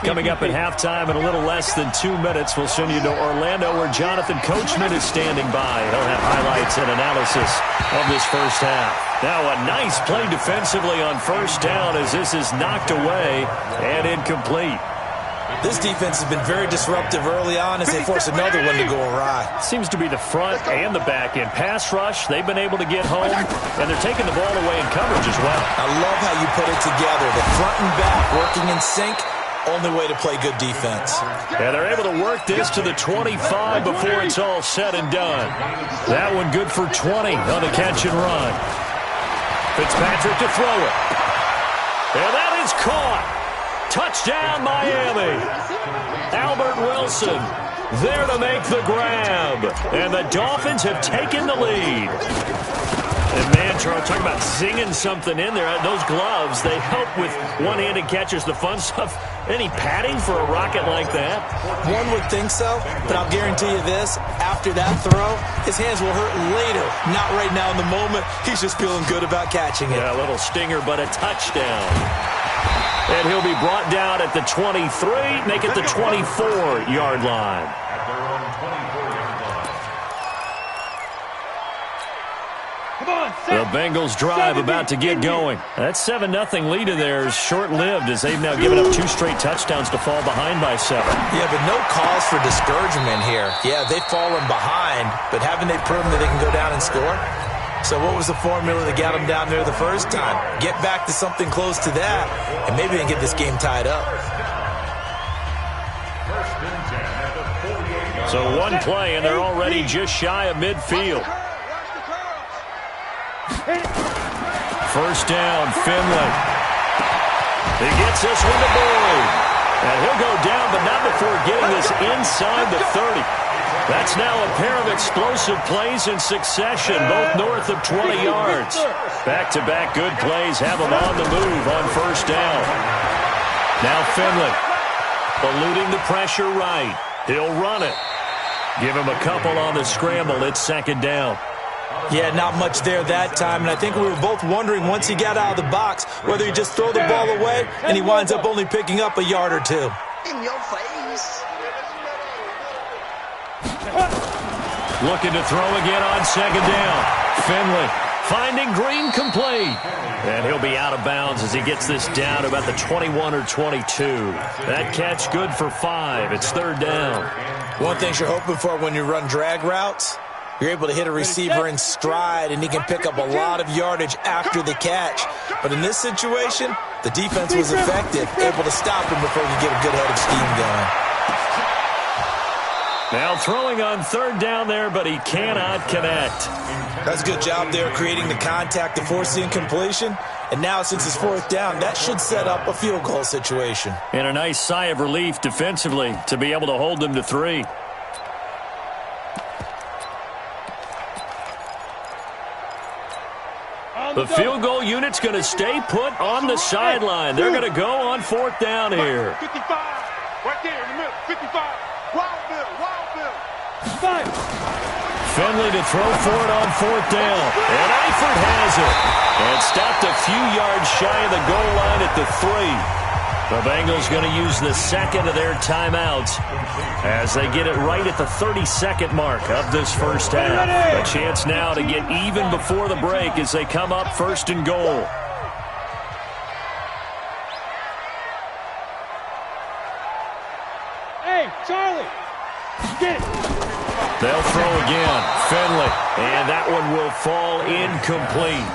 Coming up at halftime in a little less than 2 minutes, we'll send you to Orlando where Jonathan Coachman is standing by. He'll have highlights and analysis of this first half. Now a nice play defensively on 1st down as this is knocked away and incomplete. This defense has been very disruptive early on as they force another one to go awry. Seems to be the front and the back end. Pass rush, they've been able to get home, and they're taking the ball away in coverage as well. I love how you put it together. The front and back working in sync. Only way to play good defense. And they're able to work this to the 25 before it's all said and done. That one good for 20 on the catch and run. Fitzpatrick to throw it. And that is caught. Touchdown, Miami. Albert Wilson there to make the grab. And the Dolphins have taken the lead. And man, Charles, talking about zinging something in there. Those gloves, they help with one-handed catches, the fun stuff. Any padding for a rocket like that? One would think so, but I'll guarantee you this. After that throw, his hands will hurt later. Not right now in the moment. He's just feeling good about catching it. Yeah, a little stinger, but a touchdown. And he'll be brought down at the 23, make it the 24-yard line. The Bengals drive about to get going. That 7-0 lead of theirs short-lived as they've now given up 2 straight touchdowns to fall behind by 7. Yeah, but no cause for discouragement here. Yeah, they've fallen behind, but haven't they proven that they can go down and score? So what was the formula that got them down there the first time? Get back to something close to that, and maybe they can get this game tied up. So one play, and they're already just shy of midfield. First down, Finley. He gets this one to Boyd. And he'll go down, but not before getting this inside the 30. That's now a pair of explosive plays in succession, both north of 20 yards. Back-to-back good plays have him on the move on first down. Now Finley, eluding the pressure right. He'll run it. Give him a couple on the scramble. It's second down. Yeah, not much there that time, and I think we were both wondering once he got out of the box whether he just throw the ball away and he winds up only picking up a yard or 2. In your face. Looking to throw again on second down. Finley finding Green complete. And he'll be out of bounds as he gets this down to about the 21 or 22. That catch good for 5. It's third down. One thing you're hoping for when you run drag routes, you're able to hit a receiver in stride, and he can pick up a lot of yardage after the catch. But in this situation, the defense was effective, able to stop him before he could get a good head of steam going. Now throwing on third down there, but he cannot connect. That's a good job there creating the contact to force the incompletion. And now since it's fourth down, that should set up a field goal situation. And a nice sigh of relief defensively to be able to hold them to 3. The field goal unit's going to stay put on the sideline. They're going to go on fourth down here. 55, right there in the middle, 55. Wild Bill. Finley to throw for it on fourth down. And Eifert has it. And stopped a few yards shy of the goal line at the 3. The Bengals going to use the second of their timeouts as they get it right at the 32nd mark of this first half. A chance now to get even before the break as they come up 1st and goal. Hey, Charlie, get it. They'll throw again. Finley. And that one will fall incomplete.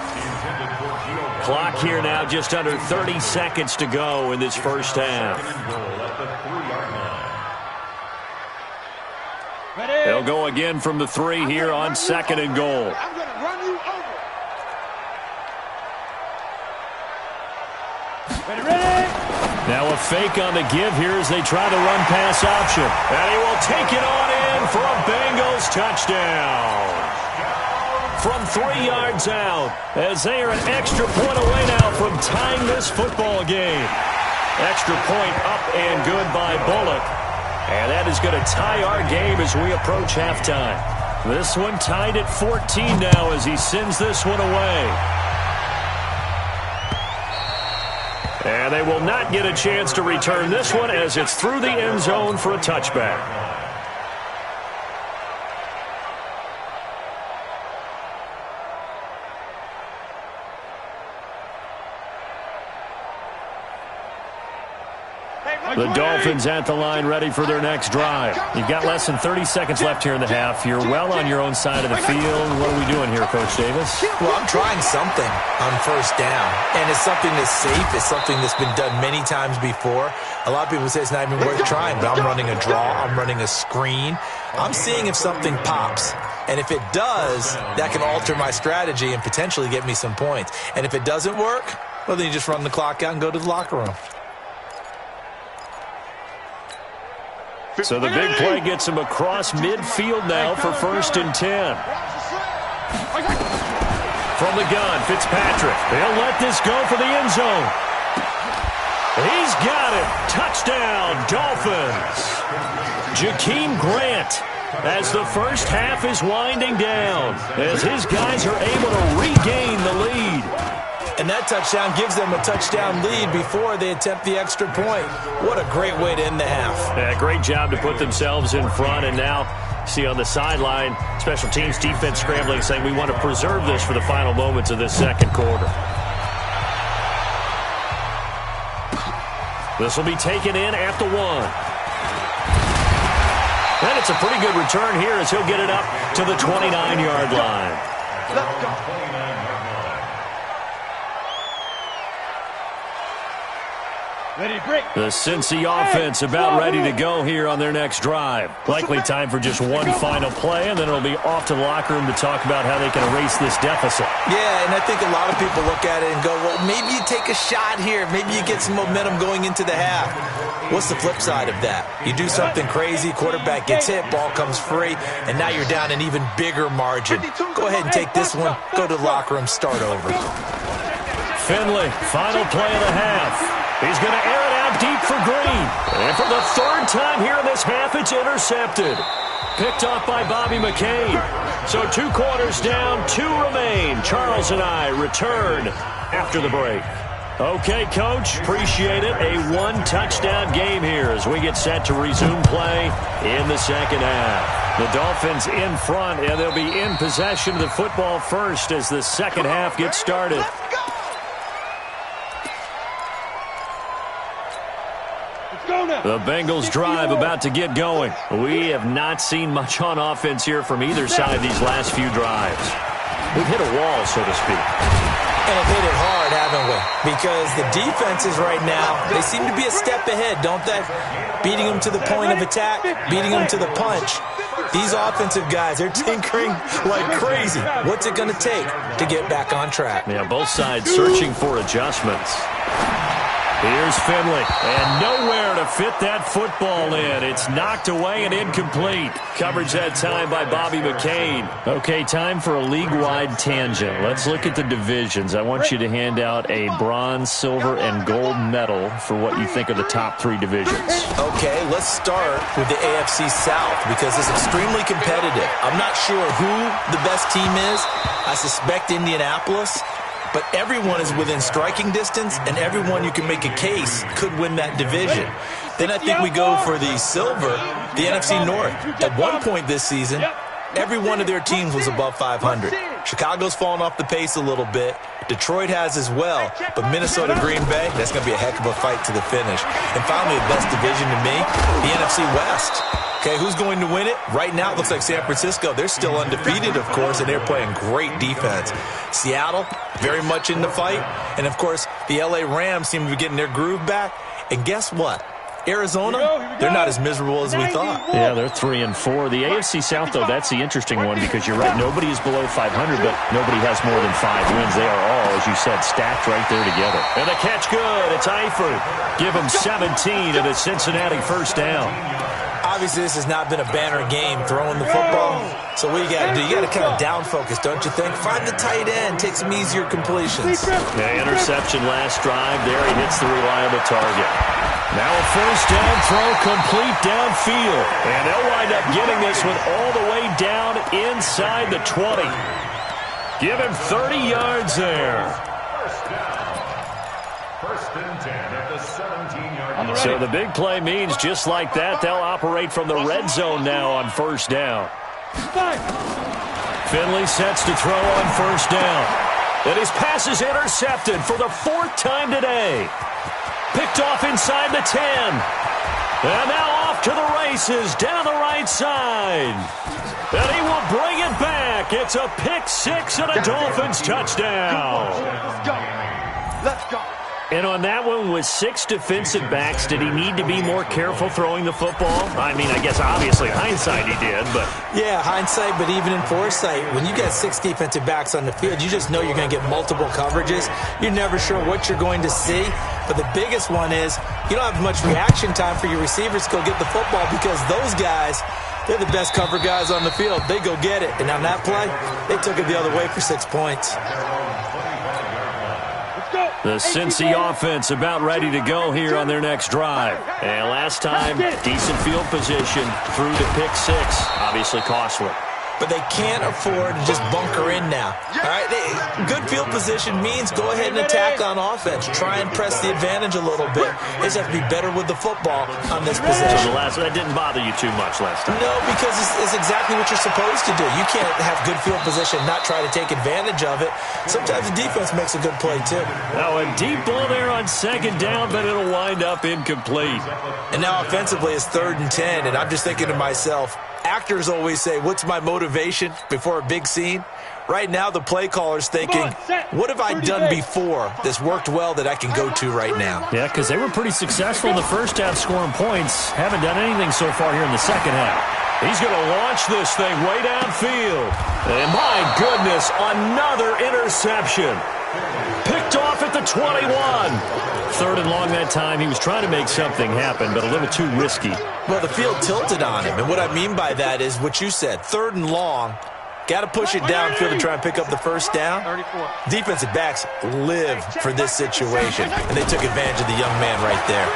Clock here now just under 30 seconds to go in this first half. They'll go again from the 3 here on 2nd and goal. I'm going to run you over. Ready? Now a fake on the give here as they try the run-pass option. And he will take it on in for a Bengals touchdown. From 3 yards out as they are an extra point away now from tying this football game. Extra point up and good by Bullock. And that is going to tie our game as we approach halftime. This one tied at 14 now as he sends this one away. And they will not get a chance to return this one as it's through the end zone for a touchback. The Dolphins at the line ready for their next drive. You've got less than 30 seconds left here in the half. You're well on your own side of the field. What are we doing here, Coach Davis? Well, I'm trying something on 1st down, and it's something that's safe. It's something that's been done many times before. A lot of people say it's not even worth trying, but I'm running a draw. I'm running a screen. I'm seeing if something pops. And if it does, that can alter my strategy and potentially get me some points. And if it doesn't work, well, then you just run the clock out and go to the locker room. So the big play gets him across midfield now for 1st and 10. From the gun, Fitzpatrick. He'll let this go for the end zone. He's got it. Touchdown, Dolphins. Jakeem Grant as the first half is winding down as his guys are able to regain the lead. And that touchdown gives them a touchdown lead before they attempt the extra point. What a great way to end the half. Yeah, great job to put themselves in front. And now, see on the sideline, special teams defense scrambling, saying we want to preserve this for the final moments of this second quarter. This will be taken in at the 1. And it's a pretty good return here as he'll get it up to the 29-yard line. Let's go. The Cincy offense about ready to go here on their next drive. Likely time for just one final play, and then it'll be off to the locker room to talk about how they can erase this deficit. Yeah, and I think a lot of people look at it and go, well, maybe you take a shot here. Maybe you get some momentum going into the half. What's the flip side of that? You do something crazy, quarterback gets hit, ball comes free, and now you're down an even bigger margin. Go ahead and take this one, go to the locker room, start over. Finley, final play of the half. He's going to air it out deep for Green. And for the 3rd time here in this half, it's intercepted. Picked off by Bobby McCain. So 2 quarters down, 2 remain. Charles and I return after the break. Okay, Coach, appreciate it. A 1-touchdown game here as we get set to resume play in the second half. The Dolphins in front, and they'll be in possession of the football first as the second half gets started. The Bengals drive about to get going. We have not seen much on offense here from either side these last few drives. We've hit a wall, so to speak. And have hit it hard, haven't we? Because the defenses right now, they seem to be a step ahead, don't they? Beating them to the point of attack, beating them to the punch. These offensive guys, they're tinkering like crazy. What's it going to take to get back on track? Yeah, both sides searching for adjustments. Here's Finley, and nowhere to fit that football in. It's knocked away and incomplete. Coverage that time by Bobby McCain. Okay, time for a league-wide tangent. Let's look at the divisions. I want you to hand out a bronze, silver, and gold medal for what you think are the top 3 divisions. Okay, let's start with the AFC South because it's extremely competitive. I'm not sure who the best team is. I suspect Indianapolis. but everyone is within striking distance, and everyone you can make a case could win that division. Then I think we go for the silver, the NFC North. At one point this season, every one of their teams was above 500. Chicago's fallen off the pace a little bit. Detroit has as well. But Minnesota, Green Bay, that's going to be a heck of a fight to the finish. And finally, the best division to me, the NFC West. Okay, who's going to win it? Right now, it looks like San Francisco. They're still undefeated, of course, and they're playing great defense. Seattle, very much in the fight. And, of course, the L.A. Rams seem to be getting their groove back. And guess what? Arizona, they're not as miserable as we thought. Yeah, they're 3-4. The AFC South, though, that's the interesting one because you're right. Nobody is below 500, but nobody has more than 5 wins. They are all, as you said, stacked right there together. And the catch good. It's Eifert. Give him 17 and a Cincinnati first down. Obviously, this has not been a banner game throwing the football. So what you got to do? You got to kind of down focus, don't you think? Find the tight end. Take some easier completions. Yeah, interception last drive. There he hits the reliable target. Now a first down throw complete downfield. And they'll wind up getting this one all the way down inside the 20. Give him 30 yards there. First and 10 at the 17-yard line. So the big play means just like that, they'll operate from the red zone now on first down. Finley sets to throw on first down. And his pass is intercepted for the 4th time today. Picked off inside the 10. And now off to the races down the right side. And he will bring it back. It's a pick 6 and a Dolphins touchdown. Let's go. Let's go. And on that one, with 6 defensive backs, did he need to be more careful throwing the football? I mean, I guess obviously hindsight he did, but... Yeah, hindsight, but even in foresight, when you get 6 defensive backs on the field, you just know you're going to get multiple coverages. You're never sure what you're going to see. But the biggest one is you don't have much reaction time for your receivers to go get the football because those guys, they're the best cover guys on the field. They go get it. And on that play, they took it the other way for 6 points. The Cincy offense about ready to go here on their next drive. And last time, decent field position through the pick 6. Obviously costly. But they can't afford to just bunker in now. All right, good field position means go ahead and attack on offense. Try and press the advantage a little bit. They just have to be better with the football on this possession. So that didn't bother you too much last time. No, because it's exactly what you're supposed to do. You can't have good field position and not try to take advantage of it. Sometimes the defense makes a good play, too. Now a deep ball there on 2nd down, but it'll wind up incomplete. And now offensively it's 3rd and 10, and I'm just thinking to myself, actors always say, what's my motivation before a big scene? Right now, the play caller's thinking, what have I done before that's worked well that I can go to right now? Yeah, because they were pretty successful in the first half scoring points. Haven't done anything so far here in the second half. He's going to launch this thing way downfield. And my goodness, another interception. Picked off at the 21. 3rd and long that time. He was trying to make something happen, but a little too risky. Well, the field tilted on him, and what I mean by that is what you said. 3rd and long, got to push it downfield to try and pick up the first down. Defensive backs live for this situation, and they took advantage of the young man right there.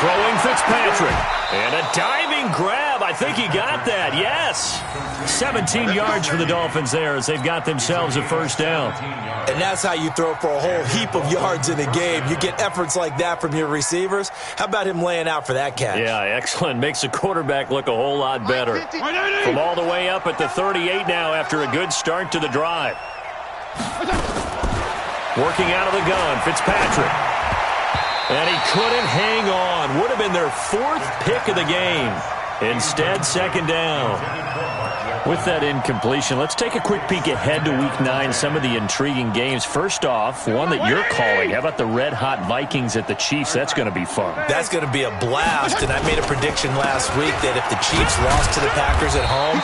Throwing Fitzpatrick. And a diving grab. I think he got that. Yes. 17 yards for the Dolphins there as they've got themselves a first down. And that's how you throw for a whole heap of yards in a game. You get efforts like that from your receivers. How about him laying out for that catch? Yeah, excellent. Makes the quarterback look a whole lot better. From all the way up at the 38 now after a good start to the drive. Working out of the gun, Fitzpatrick. And he couldn't hang on. Would have been their 4th pick of the game. Instead, 2nd down. With that incompletion, let's take a quick peek ahead to Week 9, some of the intriguing games. First off, one that you're calling. How about the red-hot Vikings at the Chiefs? That's going to be fun. That's going to be a blast, and I made a prediction last week that if the Chiefs lost to the Packers at home,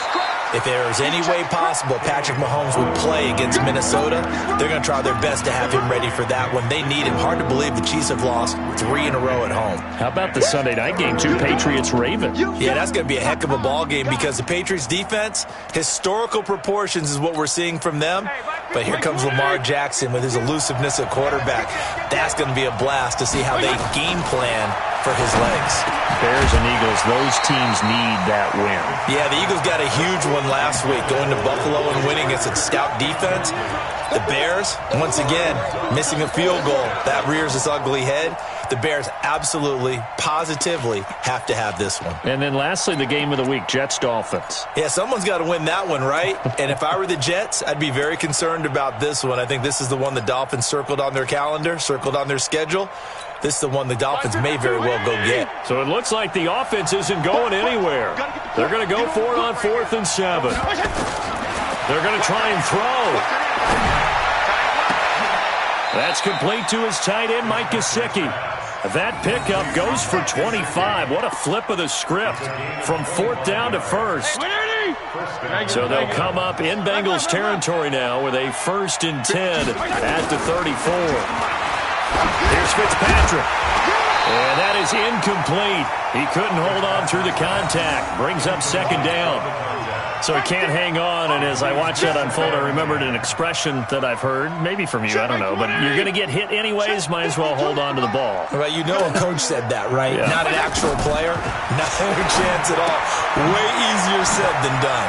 if there was any way possible Patrick Mahomes would play against Minnesota, they're going to try their best to have him ready for that one. They need him. Hard to believe the Chiefs have lost 3 in a row at home. How about the Sunday night game, too? Patriots-Ravens. Yeah, that's going to be a heck of a ball game because the Patriots defense, historical proportions is what we're seeing from them. But here comes Lamar Jackson with his elusiveness at quarterback. That's going to be a blast to see how they game plan for his legs. Bears and Eagles, those teams need that win. Yeah, the Eagles got a huge one last week, going to Buffalo and winning against a stout defense. The Bears, once again, missing a field goal. That rears its ugly head. The Bears absolutely, positively have to have this one. And then lastly, the game of the week, Jets-Dolphins. Yeah, someone's got to win that one, right? And if I were the Jets, I'd be very concerned about this one. I think this is the one the Dolphins circled on their calendar, circled on their schedule. This is the one the Dolphins may very well go get. So it looks like the offense isn't going anywhere. They're going to go for it on 4th and 7. They're going to try and throw. That's complete to his tight end, Mike Gesicki. That pickup goes for 25. What a flip of the script from 4th down to 1st. So they'll come up in Bengals territory now with a 1st and 10 at the 34. Here's Fitzpatrick. And that is incomplete. He couldn't hold on through the contact. Brings up 2nd down. So he can't hang on, and as I watched that unfold, I remembered an expression that I've heard, maybe from you, I don't know, but you're going to get hit anyways, might as well hold on to the ball. Right, you know a coach said that, right? Yeah. Not an actual player. Not a chance at all. Way easier said than done.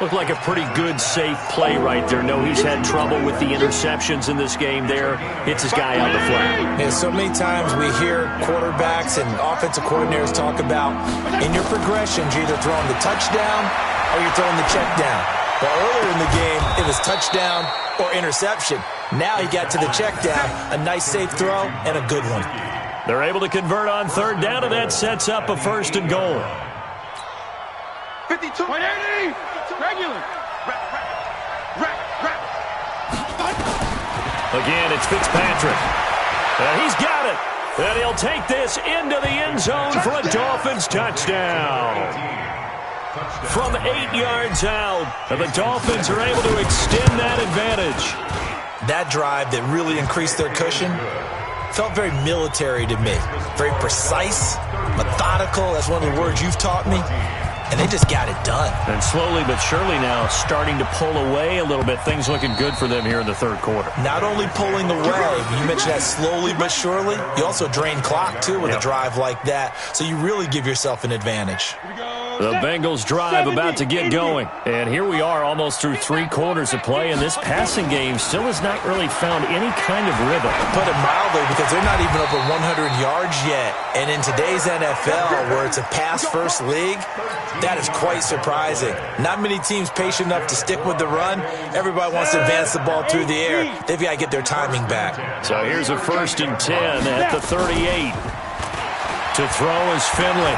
Looked like a pretty good, safe play right there. No, he's had trouble with the interceptions in this game there. Hits his guy out the flat. Yeah, so many times we hear quarterbacks and offensive coordinators talk about in your progressions, you're either throwing the touchdown or you're throwing the check down. But earlier in the game, it was touchdown or interception. Now he got to the check down, a nice safe throw, and a good one. They're able to convert on 3rd down, and that sets up a 1st and goal. 52. Regular. Again, it's Fitzpatrick. And he's got it. And he'll take this into the end zone for a Dolphins touchdown. From 8 yards out, and the Dolphins are able to extend that advantage. That drive that really increased their cushion felt very military to me. Very precise, methodical. That's one of the words you've taught me. And they just got it done. And slowly but surely now starting to pull away a little bit. Things looking good for them here in the 3rd quarter. Not only pulling away, you mentioned that slowly but surely. You also drain clock, too, with a drive like that. So you really give yourself an advantage. The Bengals drive about to get going. And here we are almost through 3 quarters of play, and this passing game still has not really found any kind of rhythm. Put it mildly, because they're not even over 100 yards yet. And in today's NFL, where it's a pass-first league, that is quite surprising. Not many teams patient enough to stick with the run. Everybody wants to advance the ball through the air. They've got to get their timing back. So here's a 1st and 10 at the 38. To throw is Finley.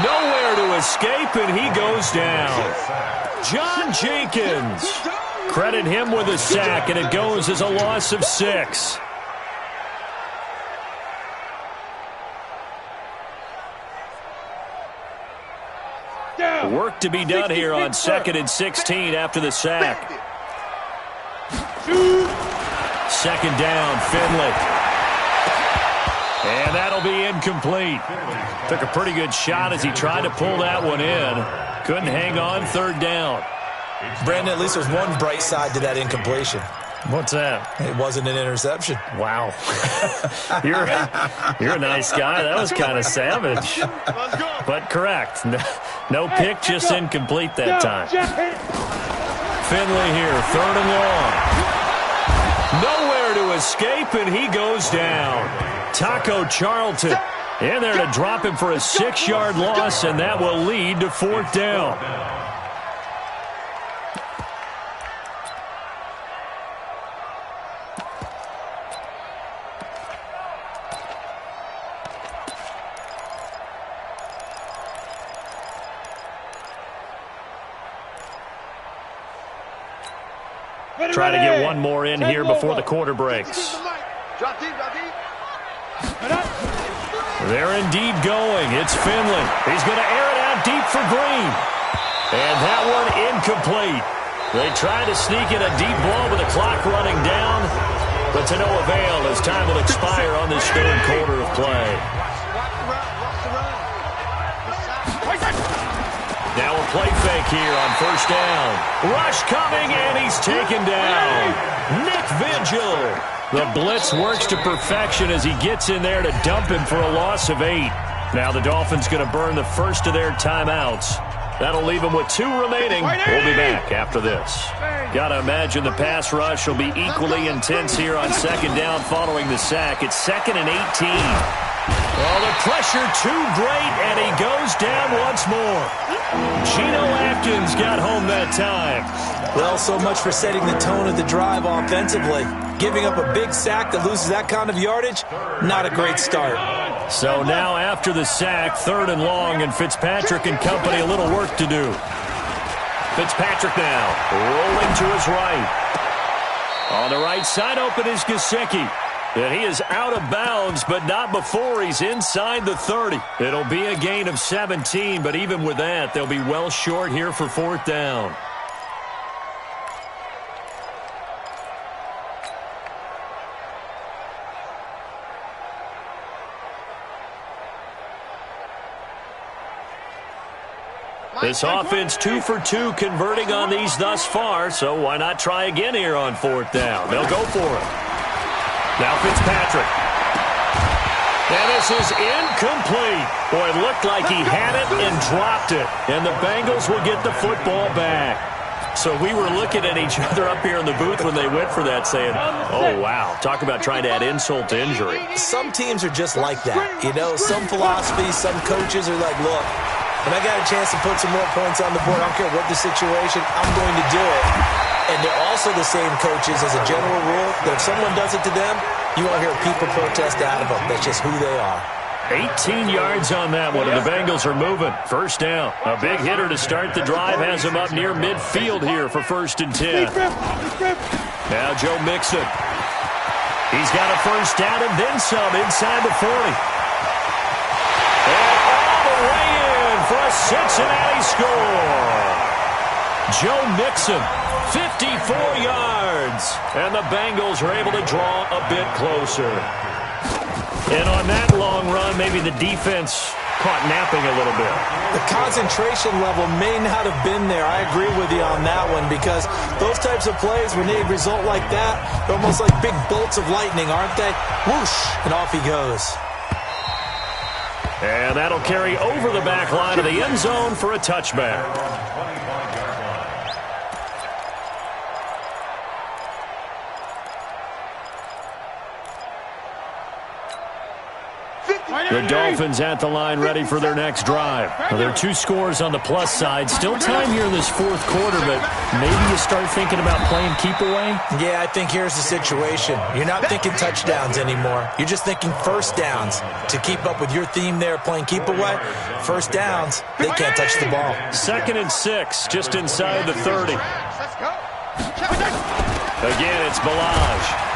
Nowhere to escape, and he goes down. John Jenkins. Credit him with a sack, and it goes as a loss of 6. Work to be done here on 2nd and 16 after the sack. 2nd down, Finley. And that'll be incomplete. Took a pretty good shot as he tried to pull that one in. Couldn't hang on 3rd down. Brandon, at least there's one bright side to that incompletion. What's that? It wasn't an interception. Wow. You're a nice guy. That was kind of savage. But correct. No pick, just incomplete that time. Finley here, 3rd and long. Nowhere to escape, and he goes down. Taco Charlton in there to drop him for a 6-yard loss, and that will lead to 4th down. Try to get one more in here before the quarter breaks. They're indeed going. It's Finley. He's going to air it out deep for Green. And that one incomplete. They tried to sneak in a deep blow with the clock running down, but to no avail as time will expire on this 3rd quarter of play. Now a play fake here on 1st down. Rush coming, and he's taken down. Nick Vigil. The blitz works to perfection as he gets in there to dump him for a loss of 8. Now the Dolphins going to burn the first of their timeouts. That'll leave them with 2 remaining. We'll be back after this. Got to imagine the pass rush will be equally intense here on second down following the sack. It's 2nd and 18. Well, the pressure too great, and he goes down once more. Geno Atkins got home that time. Well, so much for setting the tone of the drive offensively. Giving up a big sack that loses that kind of yardage, not a great start. So now after the sack, 3rd and long, and Fitzpatrick and company a little work to do. Fitzpatrick now rolling to his right. On the right side open is Gesicki. And he is out of bounds, but not before he's inside the 30. It'll be a gain of 17, but even with that, they'll be well short here for 4th down. This offense 2 for 2 converting on these thus far, so why not try again here on 4th down? They'll go for it. Now Fitzpatrick. And this is incomplete. Boy, it looked like he had it and dropped it. And the Bengals will get the football back. So we were looking at each other up here in the booth when they went for that saying, oh, wow, talk about trying to add insult to injury. Some teams are just like that. You know, some philosophies, some coaches are like, look, when I got a chance to put some more points on the board, I don't care what the situation, I'm going to do it. And they're also the same coaches as a general rule that if someone does it to them, you won't hear people protest out of them. That's just who they are. 18 yards on that one, and the Bengals are moving. 1st down. A big hitter to start the drive has him up near midfield here for 1st and 10. Now Joe Mixon. He's got a 1st down and then some inside the 40. And all the way in for a Cincinnati score. Joe Mixon, 54 yards. And the Bengals are able to draw a bit closer. And on that long run, maybe the defense caught napping a little bit. The concentration level may not have been there. I agree with you on that one because those types of plays, when they result like that, they're almost like big bolts of lightning, aren't they? Whoosh, and off he goes. And that'll carry over the back line of the end zone for a touchback. The Dolphins at the line ready for their next drive. Well, there are 2 scores on the plus side. Still time here in this 4th quarter, but maybe you start thinking about playing keep away? Yeah, I think here's the situation. You're not thinking touchdowns anymore. You're just thinking 1st downs. To keep up with your theme there, playing keep away, 1st downs, they can't touch the ball. 2nd and 6, just inside the 30. Again, it's Balaj.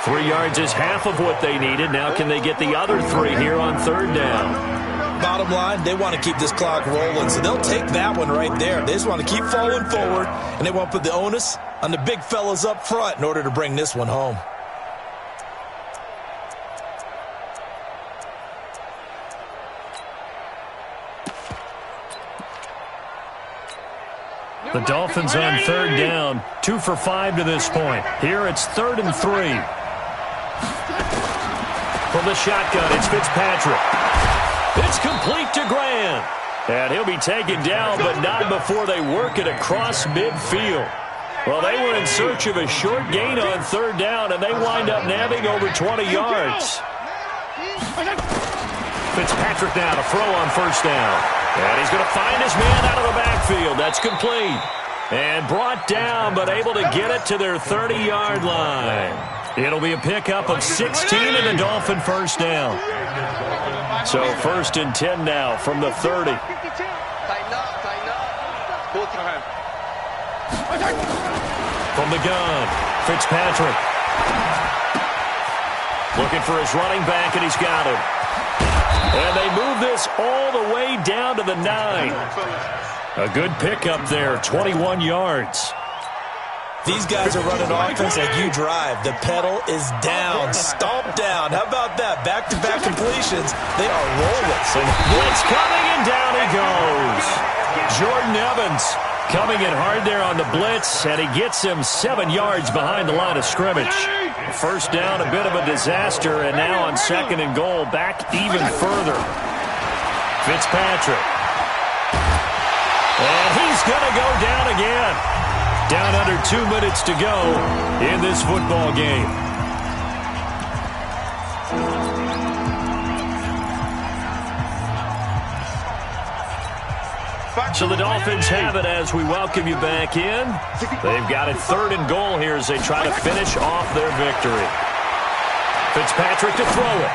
3 yards is half of what they needed. Now can they get the other 3 here on 3rd down? Bottom line, they want to keep this clock rolling, so they'll take that one right there. They just want to keep falling forward, and they want to put the onus on the big fellas up front in order to bring this one home. The Dolphins on 3rd down, 2 for 5 to this point. Here it's 3rd and 3. From the shotgun, it's Fitzpatrick. It's complete to Graham. And he'll be taken down, but not before they work it across midfield. Well, they were in search of a short gain on 3rd down, and they wind up nabbing over 20 yards. Fitzpatrick now to throw on 1st down. And he's going to find his man out of the backfield. That's complete. And brought down, but able to get it to their 30-yard line. It'll be a pickup of 16 and the Dolphin 1st down. So 1st and 10 now from the 30. From the gun, Fitzpatrick. Looking for his running back, and he's got him. And they move this all the way down to the 9. A good pickup there, 21 yards. These guys are running offense like you drive. The pedal is down, stomped down. How about that? Back-to-back completions. They are rolling. Blitz coming, and down he goes. Jordan Evans Coming in hard there on the blitz, and he gets him 7 yards behind the line of scrimmage. First down, a bit of a disaster, and now on 2nd and goal, back even further. Fitzpatrick. And he's going to go down again. Down under 2 minutes to go in this football game. So the Dolphins have it as we welcome you back in. They've got it 3rd and goal here as they try to finish off their victory. Fitzpatrick to throw it.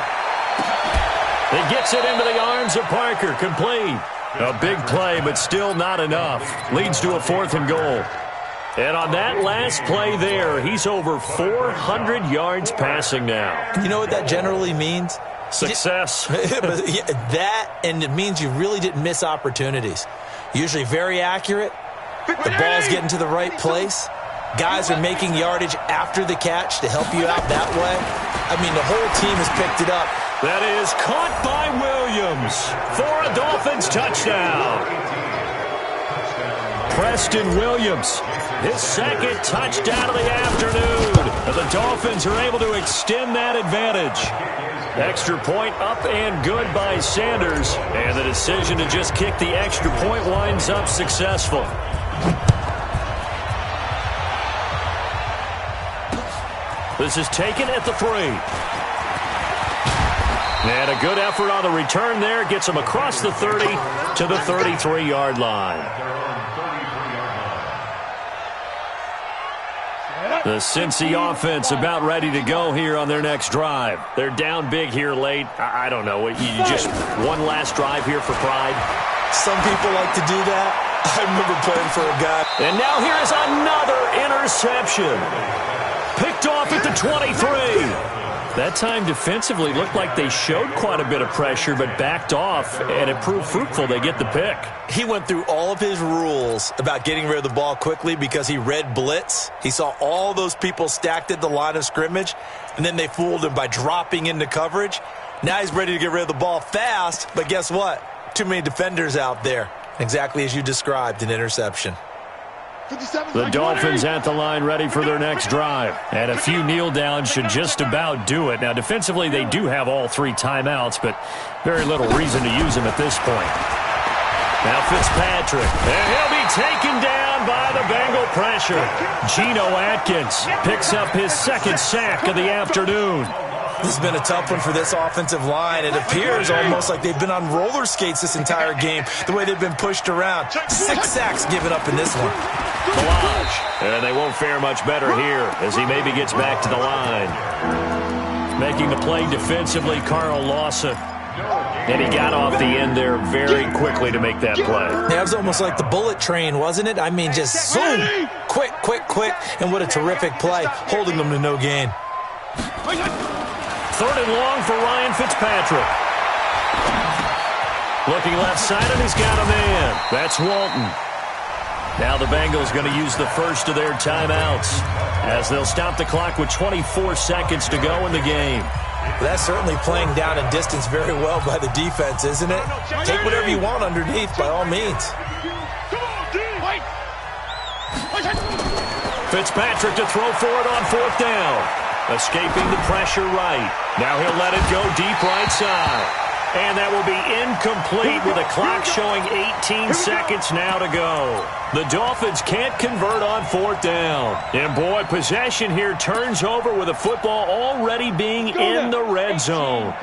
He gets it into the arms of Parker. Complete. A big play, but still not enough. Leads to a 4th and goal. And on that last play there, he's over 400 yards passing now. You know what that generally means? Success. That, and it means you really didn't miss opportunities. Usually very accurate. The ball's getting to the right place. Guys are making yardage after the catch to help you out that way. I mean, the whole team has picked it up. That is caught by Williams for a Dolphins touchdown. Preston Williams, his 2nd touchdown of the afternoon. And the Dolphins are able to extend that advantage. Extra point up and good by Sanders. And the decision to just kick the extra point winds up successful. This is taken at the 3. And a good effort on the return there. Gets him across the 30 to the 33-yard line. The Cincy offense about ready to go here on their next drive. They're down big here late. I don't know. You just one last drive here for pride? Some people like to do that. I remember playing for a guy. And now here is another interception. Picked off at the 23. That time defensively looked like they showed quite a bit of pressure but backed off, and it proved fruitful. They get the pick. He went through all of his rules about getting rid of the ball quickly because he read blitz. He saw all those people stacked at the line of scrimmage, and then they fooled him by dropping into coverage. Now he's ready to get rid of the ball fast, but guess what? Too many defenders out there. Exactly as you described, an interception. The Dolphins at the line ready for their next drive. And a few kneel downs should just about do it. Now, defensively, they do have all 3 timeouts, but very little reason to use them at this point. Now Fitzpatrick. And he'll be taken down by the Bengal pressure. Geno Atkins picks up his 2nd sack of the afternoon. This has been a tough one for this offensive line. It appears almost like they've been on roller skates this entire game, the way they've been pushed around. 6 sacks given up in this one. Balaj. And they won't fare much better here as he maybe gets back to the line. Making the play defensively, Carl Lawson. And he got off the end there very quickly to make that play. Yeah, it was almost like the bullet train, wasn't it? I mean, just zoom. Quick, quick, quick. And what a terrific play, holding them to no gain. 3rd and long for Ryan Fitzpatrick. Looking left side, and he's got a man. That's Walton. Now the Bengals going to use the first of their timeouts as they'll stop the clock with 24 seconds to go in the game. That's certainly playing down and distance very well by the defense, isn't it? Take whatever you want underneath, by all means. Fitzpatrick to throw for it on 4th down. Escaping the pressure right. Now he'll let it go deep right side. And that will be incomplete with a clock showing 18 seconds now to go. The Dolphins can't convert on 4th down. And boy, possession here turns over with a football already being in the red zone.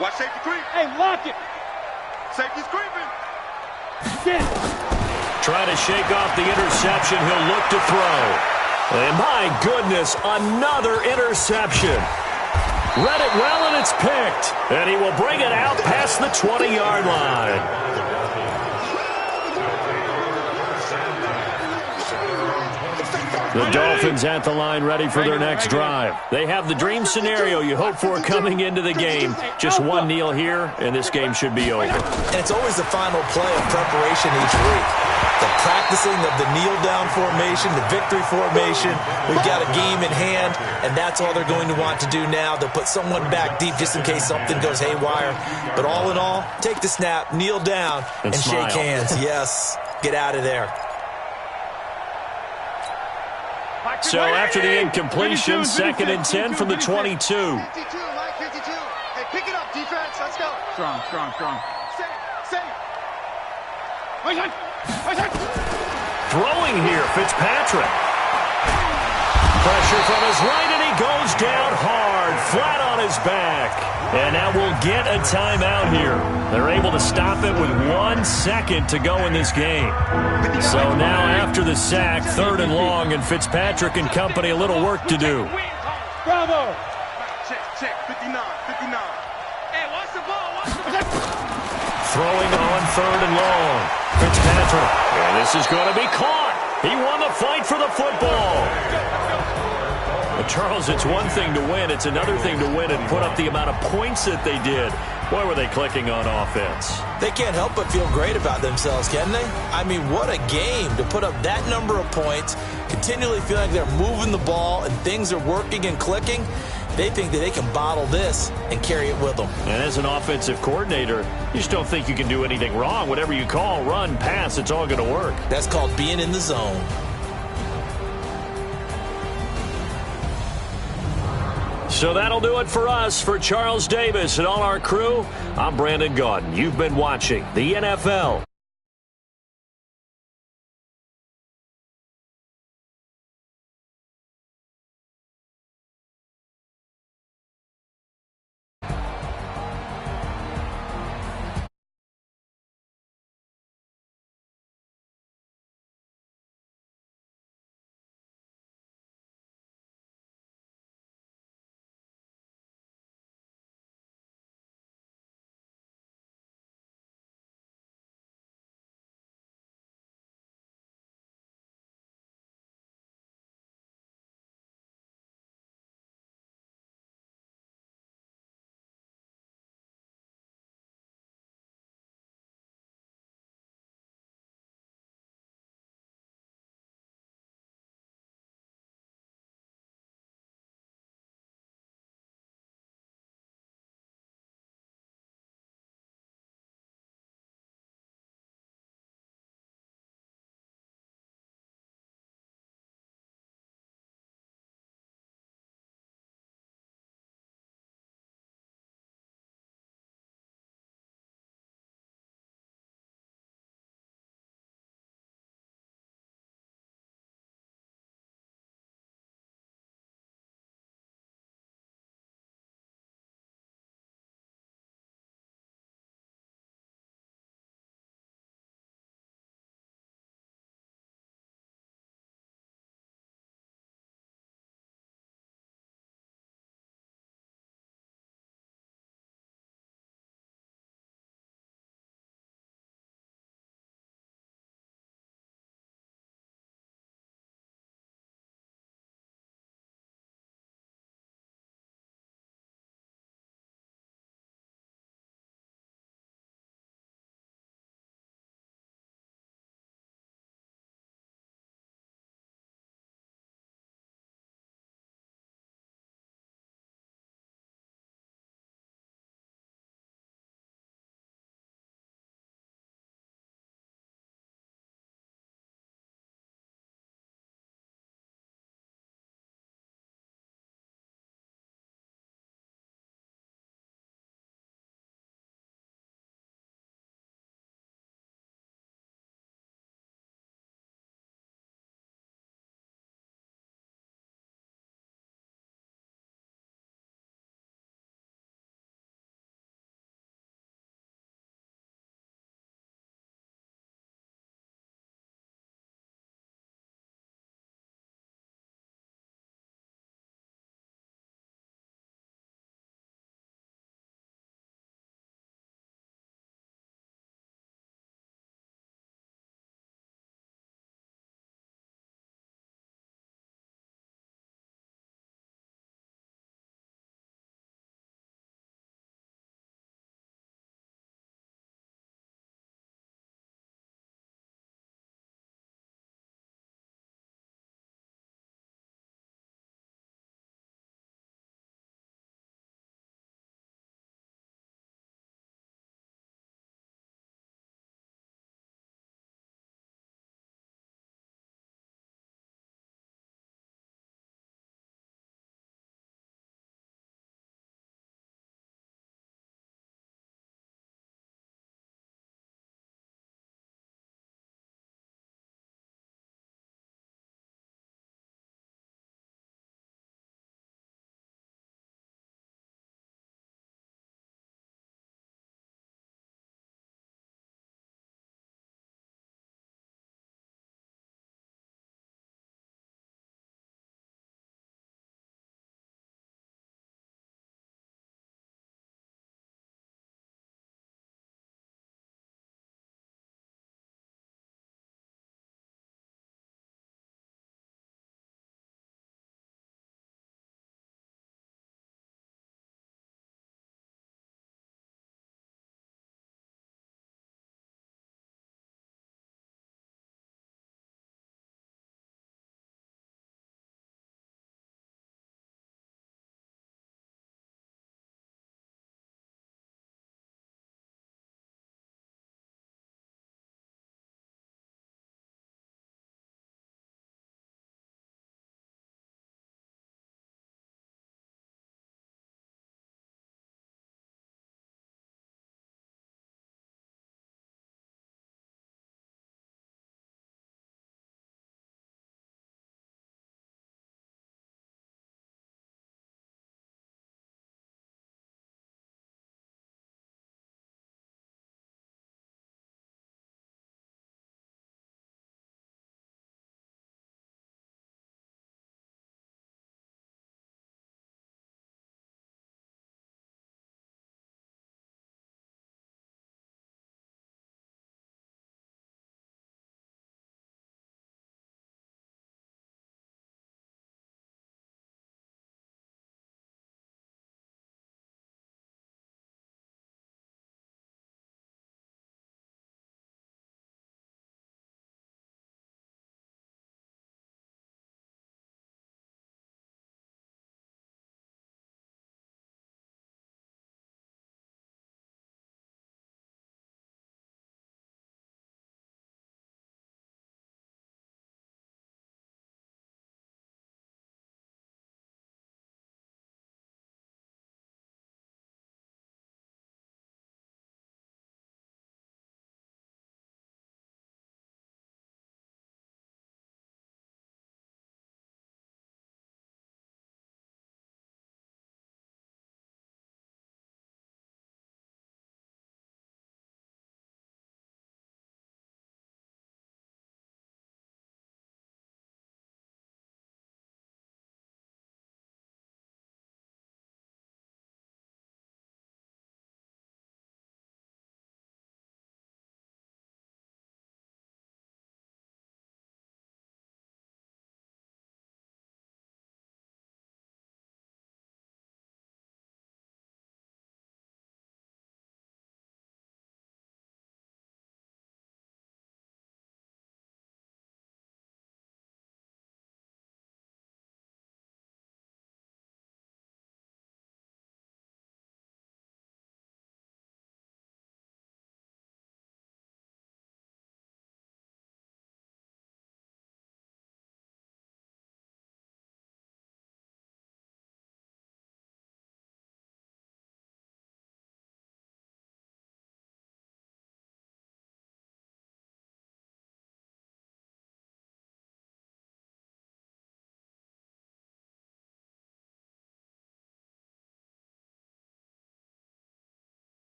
Watch safety creep. Hey, lock it. Safety's creeping. Try to shake off the interception. He'll look to throw. And my goodness, another interception. Read it well, and it's picked. And he will bring it out past the 20-yard line. The Dolphins at the line ready for their next drive. They have the dream scenario you hope for coming into the game. Just one kneel here, and this game should be over. And it's always the final play of preparation each week. The practicing of the kneel-down formation, the victory formation. We've got a game in hand, and that's all they're going to want to do now. They'll put someone back deep just in case something goes haywire. But all in all, take the snap, kneel down, and shake hands. Yes, get out of there. So after the incompletion, 2nd and 10 from the 22. 52, Mike 52. Hey, pick it up, defense. Let's go. Strong. Safe. Throwing here, Fitzpatrick. Pressure from his right, and he goes down hard, flat on his back. And now we'll get a timeout here. They're able to stop it with 1 second to go in this game. So now after the sack, 3rd and long, and Fitzpatrick and company a little work to do. Bravo. Check. 59. Hey, watch the ball. Throwing on 3rd and long. Fitzpatrick. And this is going to be caught. He won the fight for the football. But Charles, it's one thing to win. It's another thing to win and put up the amount of points that they did. Boy, were they clicking on offense. They can't help but feel great about themselves, can they? I mean, what a game to put up that number of points, continually feeling like they're moving the ball and things are working and clicking. They think that they can bottle this and carry it with them. And as an offensive coordinator, you just don't think you can do anything wrong. Whatever you call, run, pass, it's all going to work. That's called being in the zone. So that'll do it for us. For Charles Davis and all our crew, I'm Brandon Gaudin. You've been watching the NFL